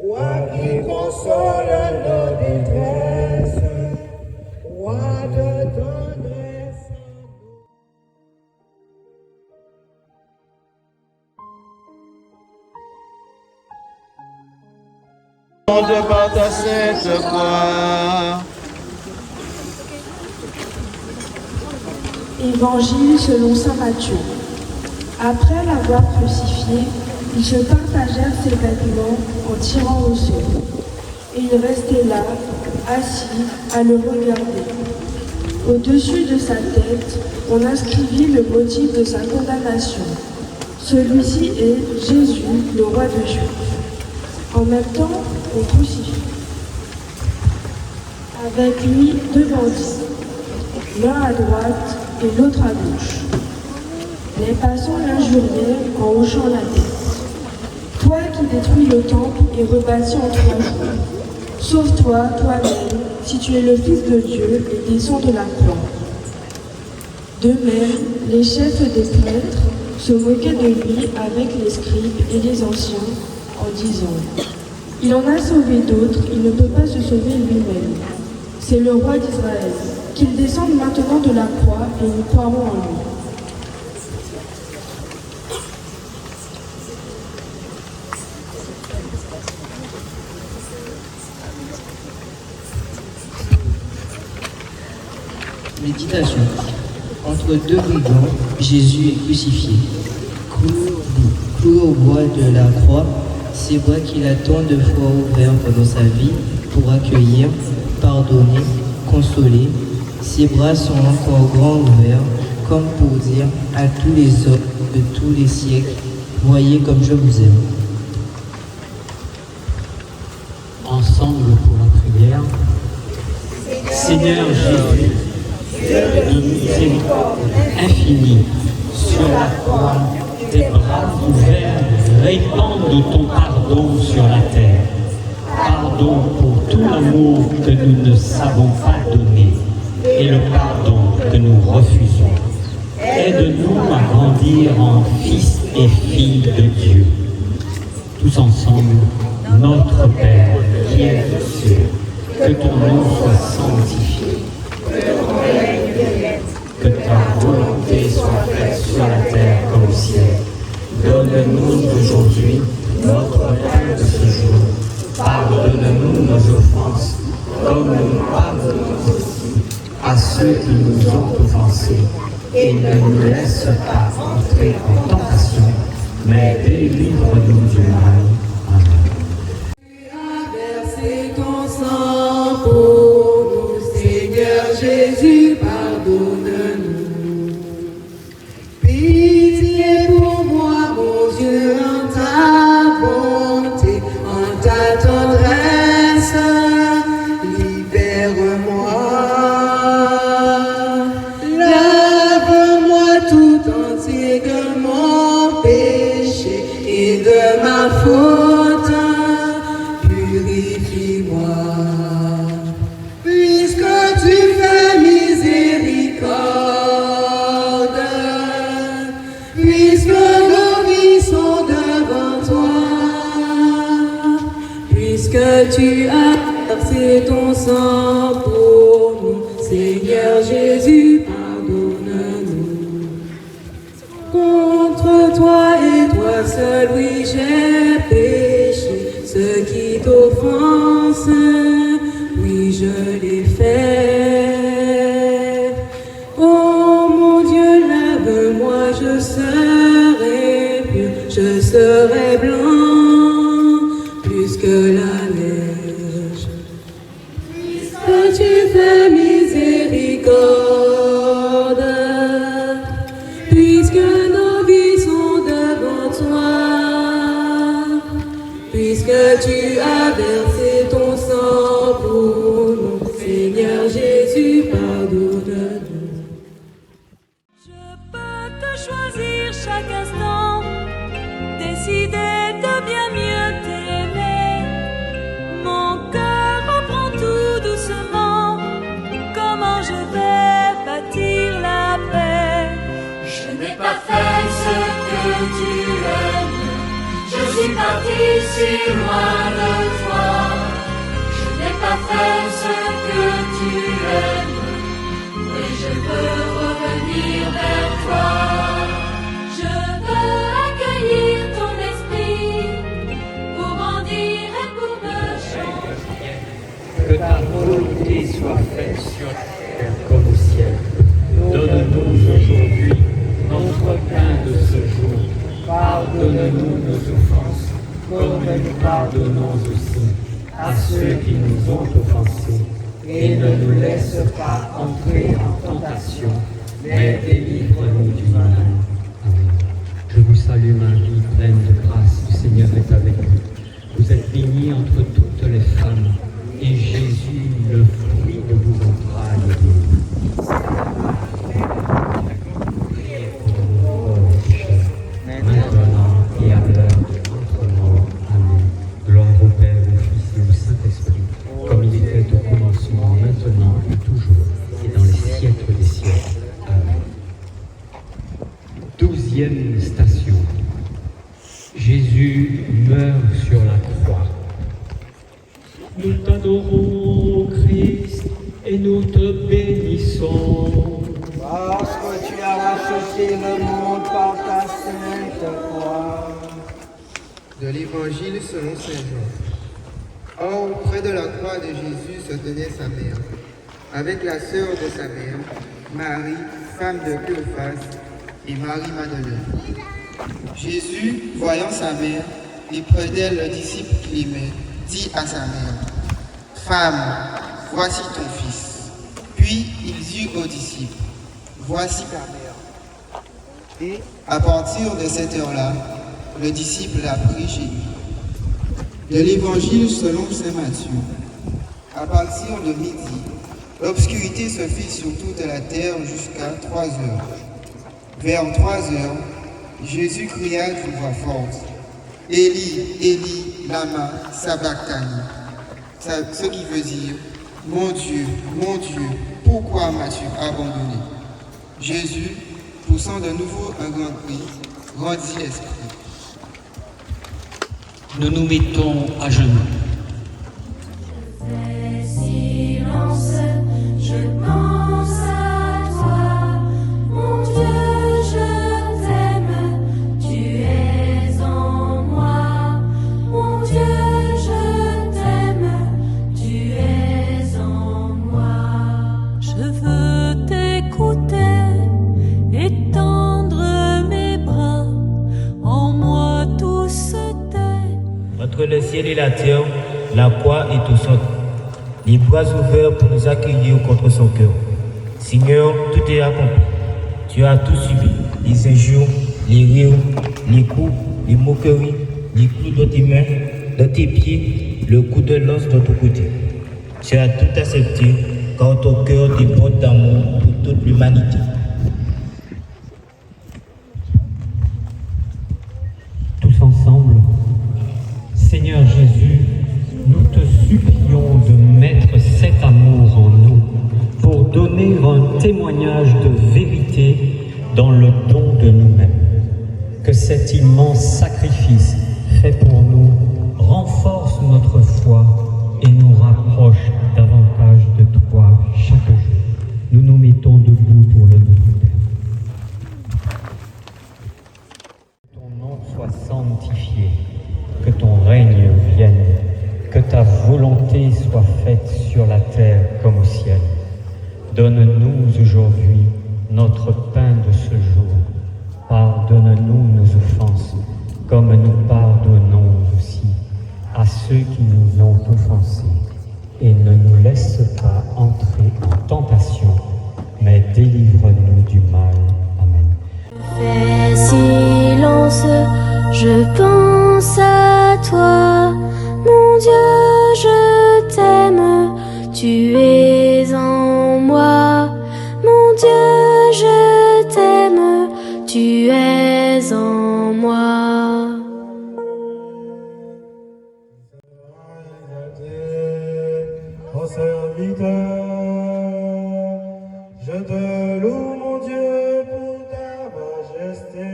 roi qui console nos détresses, roi de tendresse.
De par ta sainte croix.
Évangile selon saint Matthieu. Après l'avoir crucifié, ils se partagèrent ses vêtements en tirant au sort. Et ils restaient là, assis, à le regarder. Au-dessus de sa tête, on inscrivit le motif de sa condamnation. Celui-ci est Jésus, le roi des Juifs. En même temps, on crucifie. Avec lui, deux bandits, l'un à droite et l'autre à gauche. Les passants l'injuriaient en hochant la tête. Toi qui détruis le temple et rebâtis en 3 jours, sauve-toi toi-même si tu es le Fils de Dieu et descends de la croix. De même, les chefs des prêtres se moquaient de lui avec les scribes et les anciens, en disant « Il en a sauvé d'autres, il ne peut pas se sauver lui-même. C'est le roi d'Israël. Qu'il descende maintenant de la croix et nous croirons en lui. »
Méditation. Entre deux brigands, Jésus est crucifié. Cloué au bois de la croix, ses bras qu'il a tant de fois ouverts pendant sa vie pour accueillir, pardonner, consoler, ses bras sont encore grands ouverts, comme pour dire à tous les hommes de tous les siècles, voyez comme je vous aime.
Ensemble pour la prière. Seigneur Jésus, de miséricorde infinie, sur la croix, tes bras ouverts répandent ton pardon sur la terre. Pardon pour tout l'amour que nous ne savons pas donner et le pardon que nous refusons. Aide-nous à grandir en fils et filles de Dieu. Tous ensemble, notre Père qui es aux cieux, que ton nom soit sanctifié, que ta volonté soit faite sur la terre comme au ciel. Donne-nous aujourd'hui notre pain de ce jour. Pardonne-nous nos offenses, comme nous pardonnons aussi à ceux qui nous ont offensés. Et ne nous laisse pas entrer en tentation, mais délivre-nous du mal. Amen.
Tu as versé ton sang pour nous, Seigneur Jésus, pardonne-nous. Pitié pour moi, mon Dieu, en ta bonté, en ta tendresse, libère-moi. Lave-moi tout entier de mon péché et de ma faute. Purifie-moi. Puisque tu fais miséricorde, puisque nos vies sont devant toi, puisque tu as versé ton sang pour nous, Seigneur Jésus, pardonne-nous. Contre toi et toi seul, oui, j'ai péché, ce qui t'offense, oui, je l'ai fait. Oh mon Dieu, lave-moi, je serai pur, je serai blanc, plus que la neige. Puisque tu fais miséricorde, puisque nos vies sont devant toi, puisque tu as versé ton sang pour nous, Seigneur Jésus, pardonne-nous.
Je peux te choisir chaque instant, décider de bien mieux t'aimer. Mon cœur apprend tout doucement. tu aimes. Je suis parti si loin de toi. Je n'ai pas fait ce que tu aimes. Et je veux revenir vers toi. Je veux accueillir ton esprit pour grandir et pour me changer.
Que ta volonté soit faite sur la terre comme au ciel. Donne-nous aujourd'hui notre pain de ce jour. Pardonne-nous nos offenses, comme nous pardonnons aussi à ceux qui nous ont offensés. Et ne nous laisse pas entrer en tentation, mais délivre-nous du mal. Amen. Je vous salue Marie, pleine de grâce, le Seigneur est avec vous. Vous êtes bénie entre toutes les femmes, et Jésus, le fruit de vos entrailles, est béni. Priez pour nous pauvres pécheurs, maintenant et à l'heure de notre mort. Amen. Gloire au Père, au Fils et au Saint-Esprit, comme il était au commencement, maintenant et toujours, et dans les siècles des siècles. Amen. 12e station. Jésus meurt sur la croix. Nous t'adorons, Christ, et nous te bénissons.
Parce que tu as racheté le monde par ta sainte croix.
De l'Évangile selon Saint Jean. Or, près de la croix de Jésus se tenait sa mère, avec la sœur de sa mère, Marie, femme de Cléophas, et Marie-Madeleine. Jésus, voyant sa mère, et près d'elle le disciple qu'il aimait, dit à sa mère, « Femme, voici ton fils. » Puis il dit aux disciples, « Voici ta mère. » Et à partir de cette heure-là, le disciple l'a pris chez lui. De l'Évangile selon saint Matthieu. À partir de midi, l'obscurité se fit sur toute la terre jusqu'à 3 heures. Vers 3 heures, Jésus cria d'une voix forte, « Élie, Élie, lama sabachthani » ce qui veut dire, « Mon Dieu, pourquoi m'as-tu abandonné ?» Jésus, poussant de nouveau un grand cri, rendit l'esprit.
Nous nous mettons à genoux.
Fais silence, je pense à toi, mon Dieu, je t'aime, tu es en moi, mon Dieu, je t'aime, tu es en moi. Je veux t'écouter, étendre mes bras, en moi tout se tait.
Entre le ciel et la terre, la croix est au centre. Les bras ouverts pour nous accueillir contre son cœur. Seigneur, tout est accompli. Tu as tout subi. Les injures, les rires, les coups, les moqueries, les clous dans tes mains, dans tes pieds, le coup de lance dans ton côté. Tu as tout accepté, car ton cœur déborde d'amour pour toute l'humanité.
Tous ensemble, Seigneur Jésus, nous te supplions de mettre cet amour en nous pour donner un témoignage de vérité dans le don de nous-mêmes. Que cet immense sacrifice fait pour nous renforce notre foi et nous rapproche davantage de toi chaque jour. Nous nous mettons debout pour le Notre Père. Que ton nom soit sanctifié, que ton règne vienne, que ta volonté soit faite sur la terre comme au ciel. Donne-nous aujourd'hui notre pain de ce jour. Pardonne-nous nos offenses, comme nous pardonnons aussi à ceux qui nous ont offensés. Et ne nous laisse pas entrer en tentation, mais délivre-nous du mal. Amen.
Fais silence, je pense à toi, mon Dieu, je t'aime, tu es en moi, mon Dieu, je t'aime, tu es en moi.
Ô serviteur, je te loue, mon Dieu, pour ta majesté.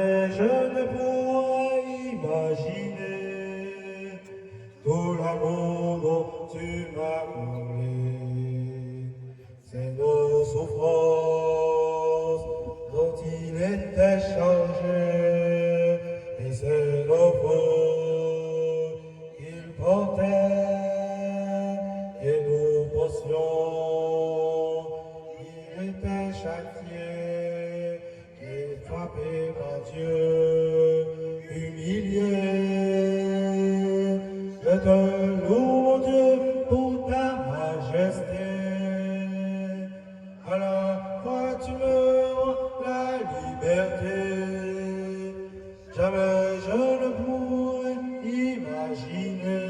Jamais je ne pourrais imaginer tout l'amour dont tu m'as comblé. C'est nos souffrances dont il était chargé, et c'est nos fautes qu'il portait, et nous pensions qu'il était châtié, qu'il est frappé par Dieu, humilié. Je te loue, mon Dieu, pour ta majesté. À la croix, tu me rends la liberté. Jamais je ne pourrais imaginer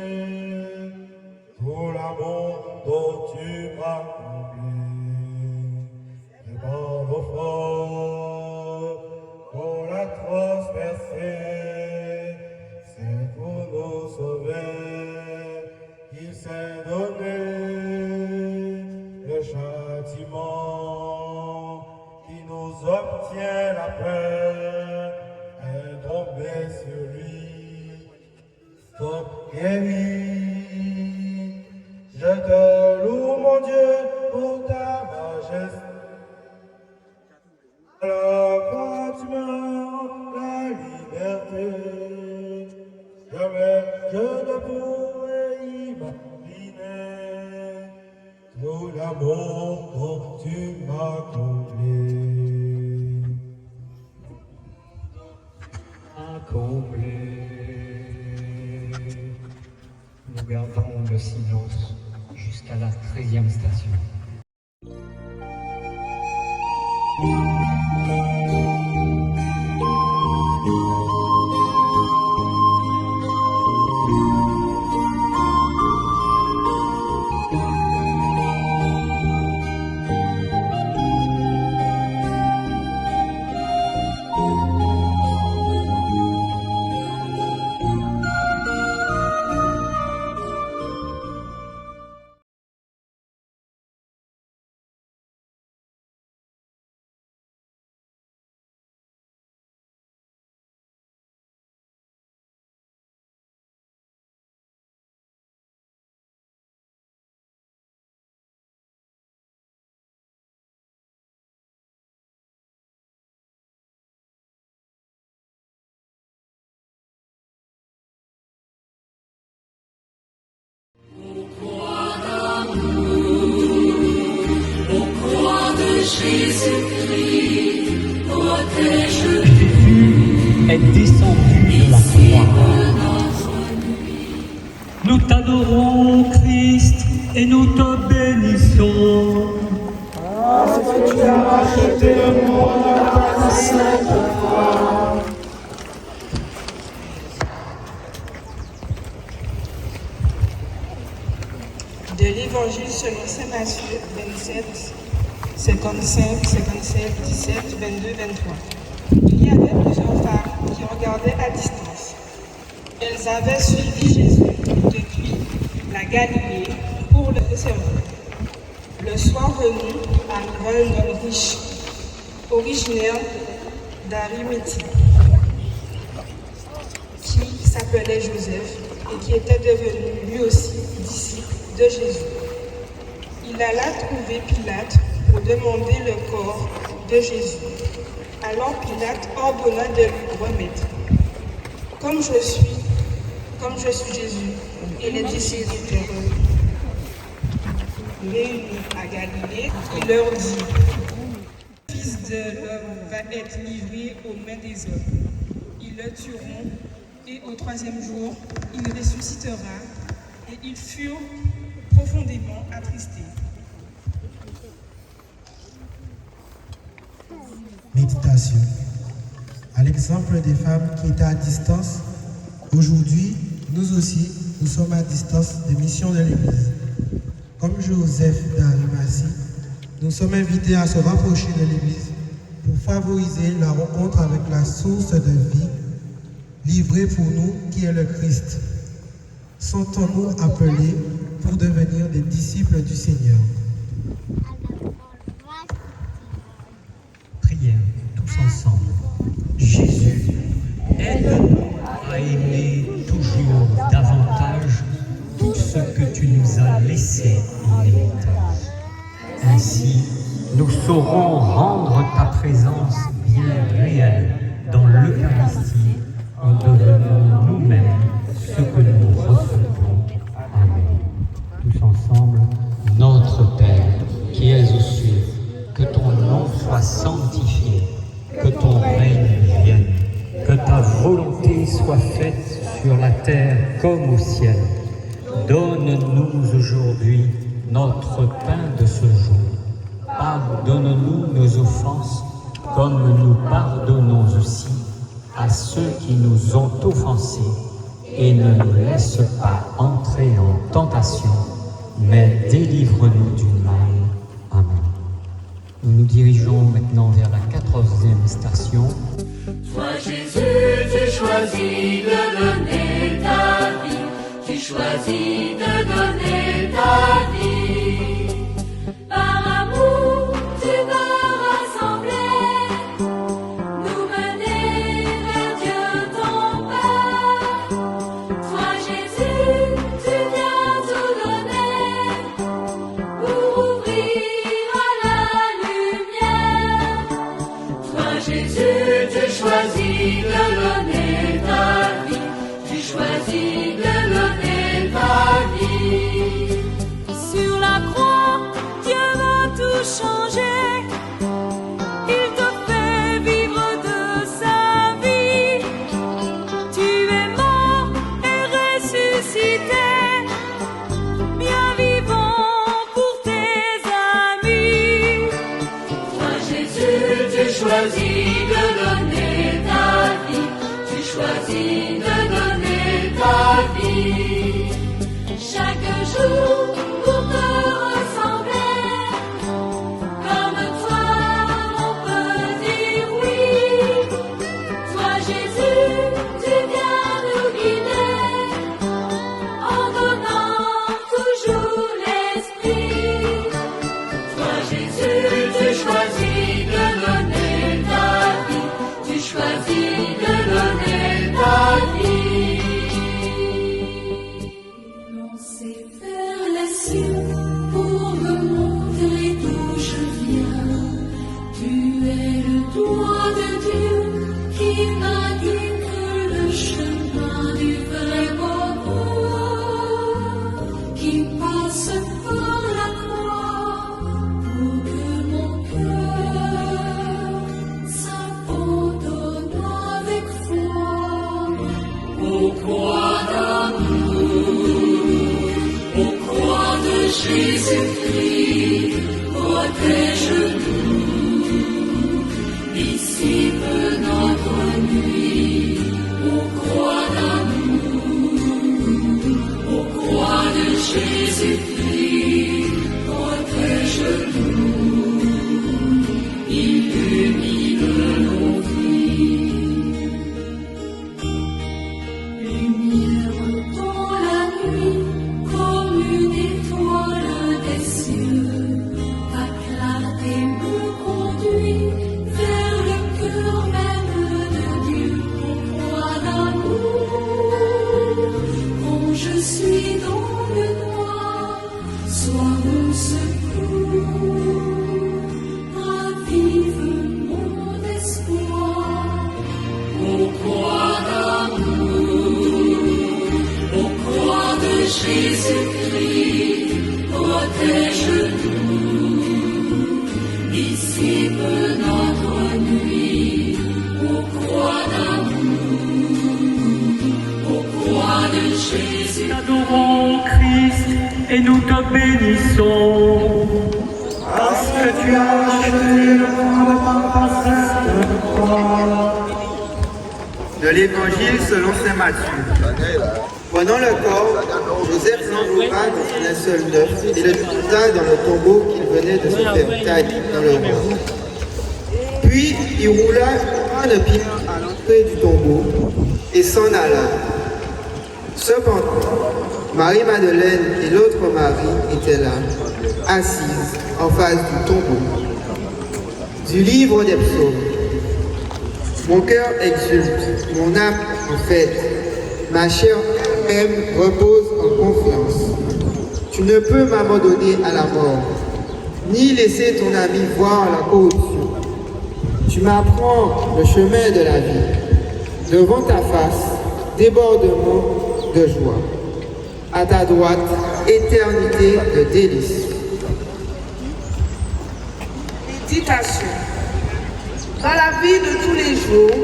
tout l'amour dont tu m'as comblé. Et par vos forces, pour la transpercer, c'est pour nous sauver qu'il s'est donné. Le châtiment qui nous obtient la paix est tombé sur lui. Donc guéri, je te loue, mon Dieu, pour ta majesté. À la croix, tu me rends la liberté. Jamais je ne pourrais imaginer tout l'amour dont tu m'as comblé.
Comblé. Nous gardons le silence jusqu'à la 13e station.
Jésus-Christ, protège
Jésus est descendu de la croix. Nous t'adorons, Christ, et nous te bénissons.
Parce que tu as racheté le monde à ta sainte croix.
De l'Évangile selon saint Matthieu 27, 55, 57, 17, 22, 23. Il y avait plusieurs femmes qui regardaient à distance. Elles avaient suivi Jésus depuis la Galilée pour le servir. Le soir venu, arriva un homme riche, originaire d'Arimathie, qui s'appelait Joseph et qui était devenu lui aussi disciple de Jésus. Il alla trouver Pilate pour demander le corps de Jésus. Alors Pilate ordonna de lui remettre. Comme je suis Jésus, et les disciples étaient réunis à Galilée, il leur dit, le Fils de l'homme va être livré aux mains des hommes. Ils le tueront, et au troisième jour, il ressuscitera. Et ils furent profondément attristés.
Méditation. À l'exemple des femmes qui étaient à distance, aujourd'hui, nous aussi, nous sommes à distance des missions de l'Église. Comme Joseph d'Arimathie, nous sommes invités à se rapprocher de l'Église pour favoriser la rencontre avec la source de vie livrée pour nous qui est le Christ. Sentons-nous appelés pour devenir des disciples du Seigneur.
Prière tous ensemble. Jésus, aimer toujours davantage tout ce que tu nous as laissé en héritage. Ainsi, nous saurons rendre ta présence bien réelle dans l'Eucharistie en devenant nous-mêmes ce que nous recevons. Amen. Tous ensemble, notre Père, qui es aux cieux, que ton nom soit sanctifié, que ton règne vienne, que ta volonté soit faite sur la terre comme au ciel. Donne-nous aujourd'hui notre pain de ce jour. Pardonne-nous nos offenses, comme nous pardonnons aussi à ceux qui nous ont offensés. Et ne nous laisse pas entrer en tentation, mais délivre-nous du mal. Amen. Nous nous dirigeons maintenant vers la 14e station.
Toi Jésus, tu choisis de donner ta vie, tu choisis de donner ta vie. Par amour, tu veux rassembler, nous mener vers Dieu ton Père. Toi Jésus, tu viens tout donner pour ouvrir à la lumière. Toi Jésus, tu choisis de donner ta vie, tu choisis de donner ta vie. Sur la croix, Dieu va tout changer. Il te fait vivre de sa vie. Tu es mort et ressuscité, bien vivant pour tes amis. Toi Jésus, tu choisis de donner ta vie, tu choisis de donner ta vie. Chaque jour pour te ressembler, comme toi on peut dire oui. Toi Jésus, tu viens nous guider, en donnant toujours l'esprit. Toi Jésus, tu choisis de donner ta vie, tu choisis de donner ta vie. Lancé vers les cieux pour me montrer d'où je viens. Tu es le doigt de Dieu qui m'indique le chemin du vrai bonheur, qui passe par la croix pour que mon cœur s'abandonne avec foi aux croix d'amour, aux croix de Jésus-Christ, protège-nous, dissipe notre nuit, aux croix d'amour, aux croix de Jésus-Christ, protège-nous, illumine nos vies. Lumière dans la nuit, comme une étoile des cieux, ta clarté me conduit vers le cœur même de Dieu. Ô croix d'amour, quand je suis dans le noir, sois mon secours, ravive mon espoir. Ô croix d'amour, ô croix de Jésus-Christ, protège-nous, dissipe notre nuit. Ô croix d'amour, ô croix de Jésus.
Adorons Christ et nous te bénissons.
Parce que tu as acheté le monde par ta sainte croix.
De l'Évangile selon saint Matthieu. Prenant le corps, Joseph l'enveloppa dans un seul œuf et le déposa dans le tombeau qu'il venait de se faire tailler dans le roi. Puis il roula une pierre à l'entrée du tombeau et s'en alla. Cependant, Marie-Madeleine et l'autre Marie étaient là, assises en face du tombeau. Du livre des psaumes. Mon cœur exulte, mon âme en fête, Ma chair même repose en confiance. Tu ne peux m'abandonner à la mort, ni laisser ton ami voir la corruption. Tu m'apprends le chemin de la vie. Devant ta face, débordement de joie. À ta droite, éternité de délices.
Méditation. Dans la vie de tous les jours,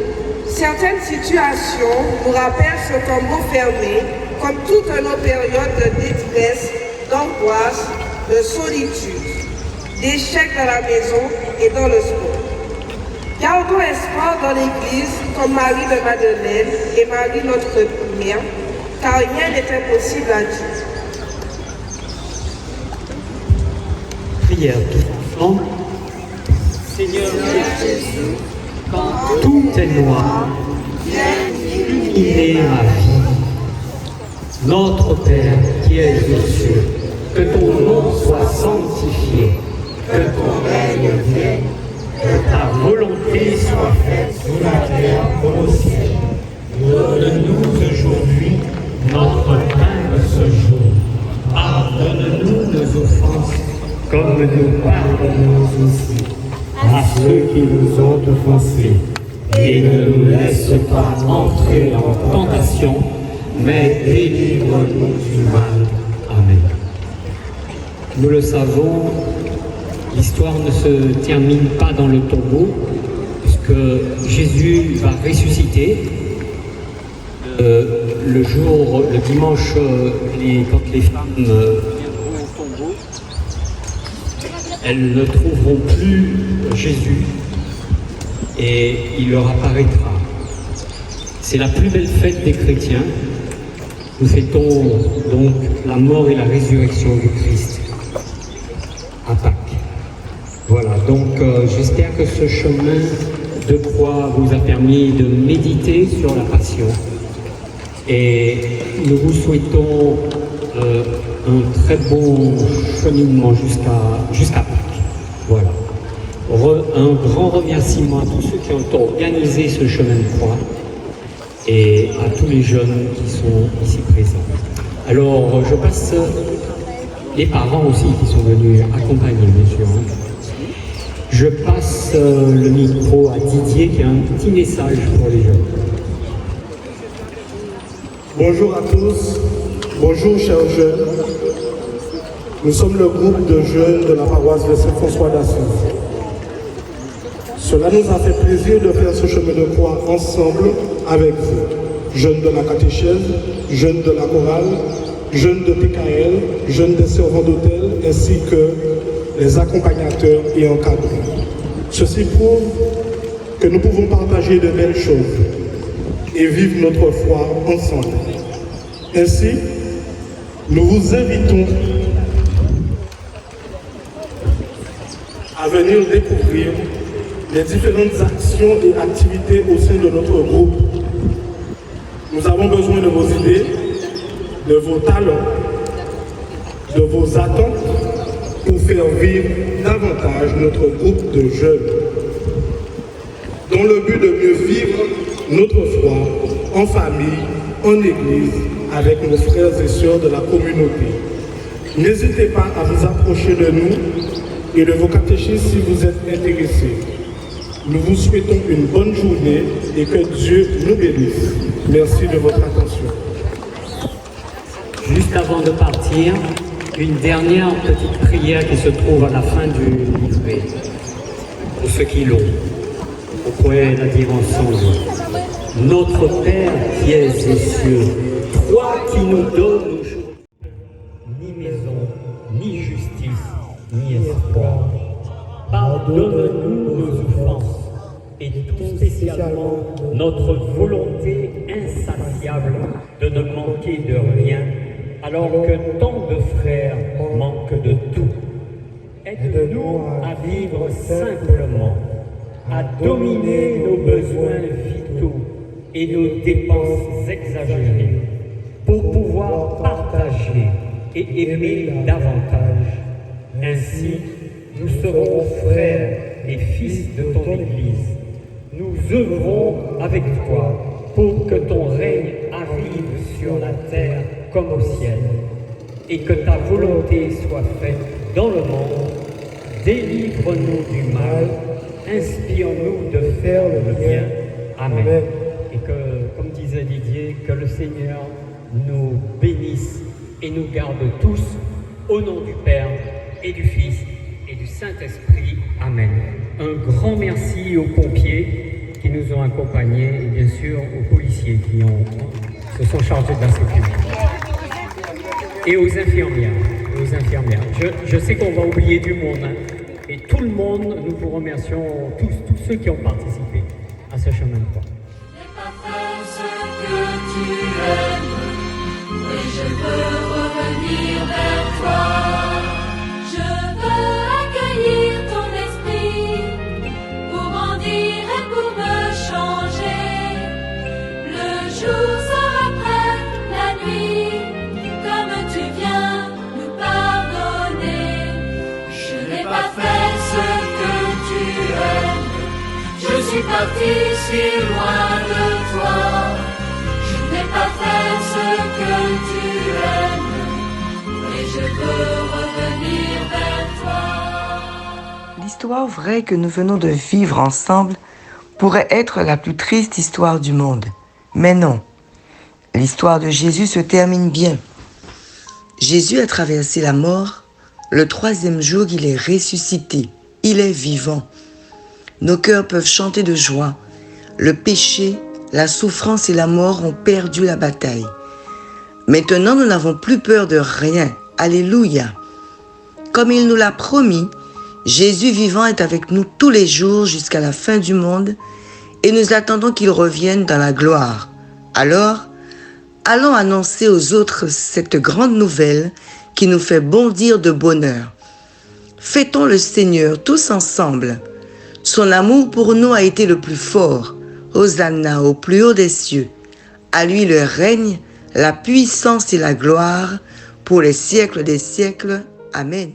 certaines situations nous rappellent ce tombeau fermé, comme toute nos périodes de détresse, d'angoisse, de solitude, d'échec dans la maison et dans le sport. Gardons espoir dans l'Église comme Marie de Madeleine et Marie notre Mère, car rien n'est impossible à Dieu.
Prière tous ensemble. Seigneur Jésus, quand tout est noir, viens illuminer ma vie. Notre Père qui es aux cieux, que ton nom soit sanctifié, que ton règne vienne, que ta volonté soit faite sur la terre comme au ciel. Donne-nous aujourd'hui notre pain de ce jour. Pardonne-nous nos offenses, comme nous pardonnons aussi à ceux qui nous ont offensés. Et ne nous laisse pas entrer en tentation, mais délivre-nous du mal. Amen. Nous le savons, l'histoire ne se termine pas dans le tombeau, puisque Jésus va ressusciter. Le dimanche, quand les femmes viendront au tombeau, elles ne trouveront plus Jésus et il leur apparaîtra. C'est la plus belle fête des chrétiens. Nous fêtons donc la mort et la résurrection du Christ à Pâques. Voilà, donc j'espère que ce chemin de croix vous a permis de méditer sur la passion. Et nous vous souhaitons un très bon cheminement jusqu'à Pâques. Voilà. Un grand remerciement à tous ceux qui ont organisé ce chemin de croix et à tous les jeunes qui sont ici présents. Alors, je passe les parents aussi qui sont venus accompagner, bien sûr. Je passe le micro à Didier qui a un petit message pour les jeunes.
Bonjour à tous, bonjour chers jeunes. Nous sommes le groupe de jeunes de la paroisse de Saint-François d'Assise. Cela nous a fait plaisir de faire ce chemin de croix ensemble avec vous, jeunes de la catéchèse, jeunes de la chorale, jeunes de PKL, jeunes des servants d'hôtel, ainsi que les accompagnateurs et encadrants. Ceci prouve que nous pouvons partager de belles choses et vivre notre foi ensemble. Ainsi, nous vous invitons à venir découvrir les différentes actions et activités au sein de notre groupe. Nous avons besoin de vos idées, de vos talents, de vos attentes pour faire vivre davantage notre groupe de jeunes, dans le but de mieux vivre notre foi en famille, en église, avec nos frères et sœurs de la communauté. N'hésitez pas à vous approcher de nous et de vos catéchistes si vous êtes intéressés. Nous vous souhaitons une bonne journée et que Dieu nous bénisse. Merci de votre attention.
Juste avant de partir, une dernière petite prière qui se trouve à la fin du livret. Pour ceux qui l'ont, on pourrait la dire ensemble. Notre Père qui es aux cieux, toi qui nous donnes aujourd'hui ni maison, ni justice, ni espoir. Pardonne-nous nos offenses et tout spécialement notre volonté insatiable de ne manquer de rien, alors que tant de frères manquent de tout. Aide-nous à vivre simplement, à dominer nos besoins vitaux et nos dépenses exagérées, pour pouvoir partager et aimer davantage. Ainsi, nous serons frères et fils de ton Église. Nous œuvrons avec toi pour que ton règne arrive sur la terre comme au ciel, et que ta volonté soit faite dans le monde. Délivre-nous du mal, inspire-nous de faire le bien. Amen. Et que, comme disait Didier, que le Seigneur nous bénisse et nous garde tous, au nom du Père et du Fils et du Saint-Esprit. Amen. Un grand merci aux pompiers qui nous ont accompagnés et bien sûr aux policiers qui se sont chargés de la sécurité. Et aux infirmières. Je sais qu'on va oublier du monde, hein, et tout le monde, nous vous remercions, tous ceux qui ont participé à ce chemin de croix.
Tu aimes, et je veux revenir vers toi. Je veux accueillir ton esprit pour grandir et pour me changer. Le jour sera près, la nuit, comme tu viens nous pardonner. Je n'ai pas fait ce que tu aimes, je suis parti si loin de toi. Je n'ai pas fait ce que tu aimes, et je veux revenir vers toi.
L'histoire vraie que nous venons de vivre ensemble pourrait être la plus triste histoire du monde. Mais non, l'histoire de Jésus se termine bien. Jésus a traversé la mort. Le 3e jour, il est ressuscité. Il est vivant. Nos cœurs peuvent chanter de joie. Le péché, la souffrance et la mort ont perdu la bataille. Maintenant, nous n'avons plus peur de rien. Alléluia. Comme il nous l'a promis, Jésus vivant est avec nous tous les jours jusqu'à la fin du monde et nous attendons qu'il revienne dans la gloire. Alors, allons annoncer aux autres cette grande nouvelle qui nous fait bondir de bonheur. Fêtons le Seigneur tous ensemble. Son amour pour nous a été le plus fort. Hosanna au plus haut des cieux. À lui le règne, la puissance et la gloire pour les siècles des siècles. Amen.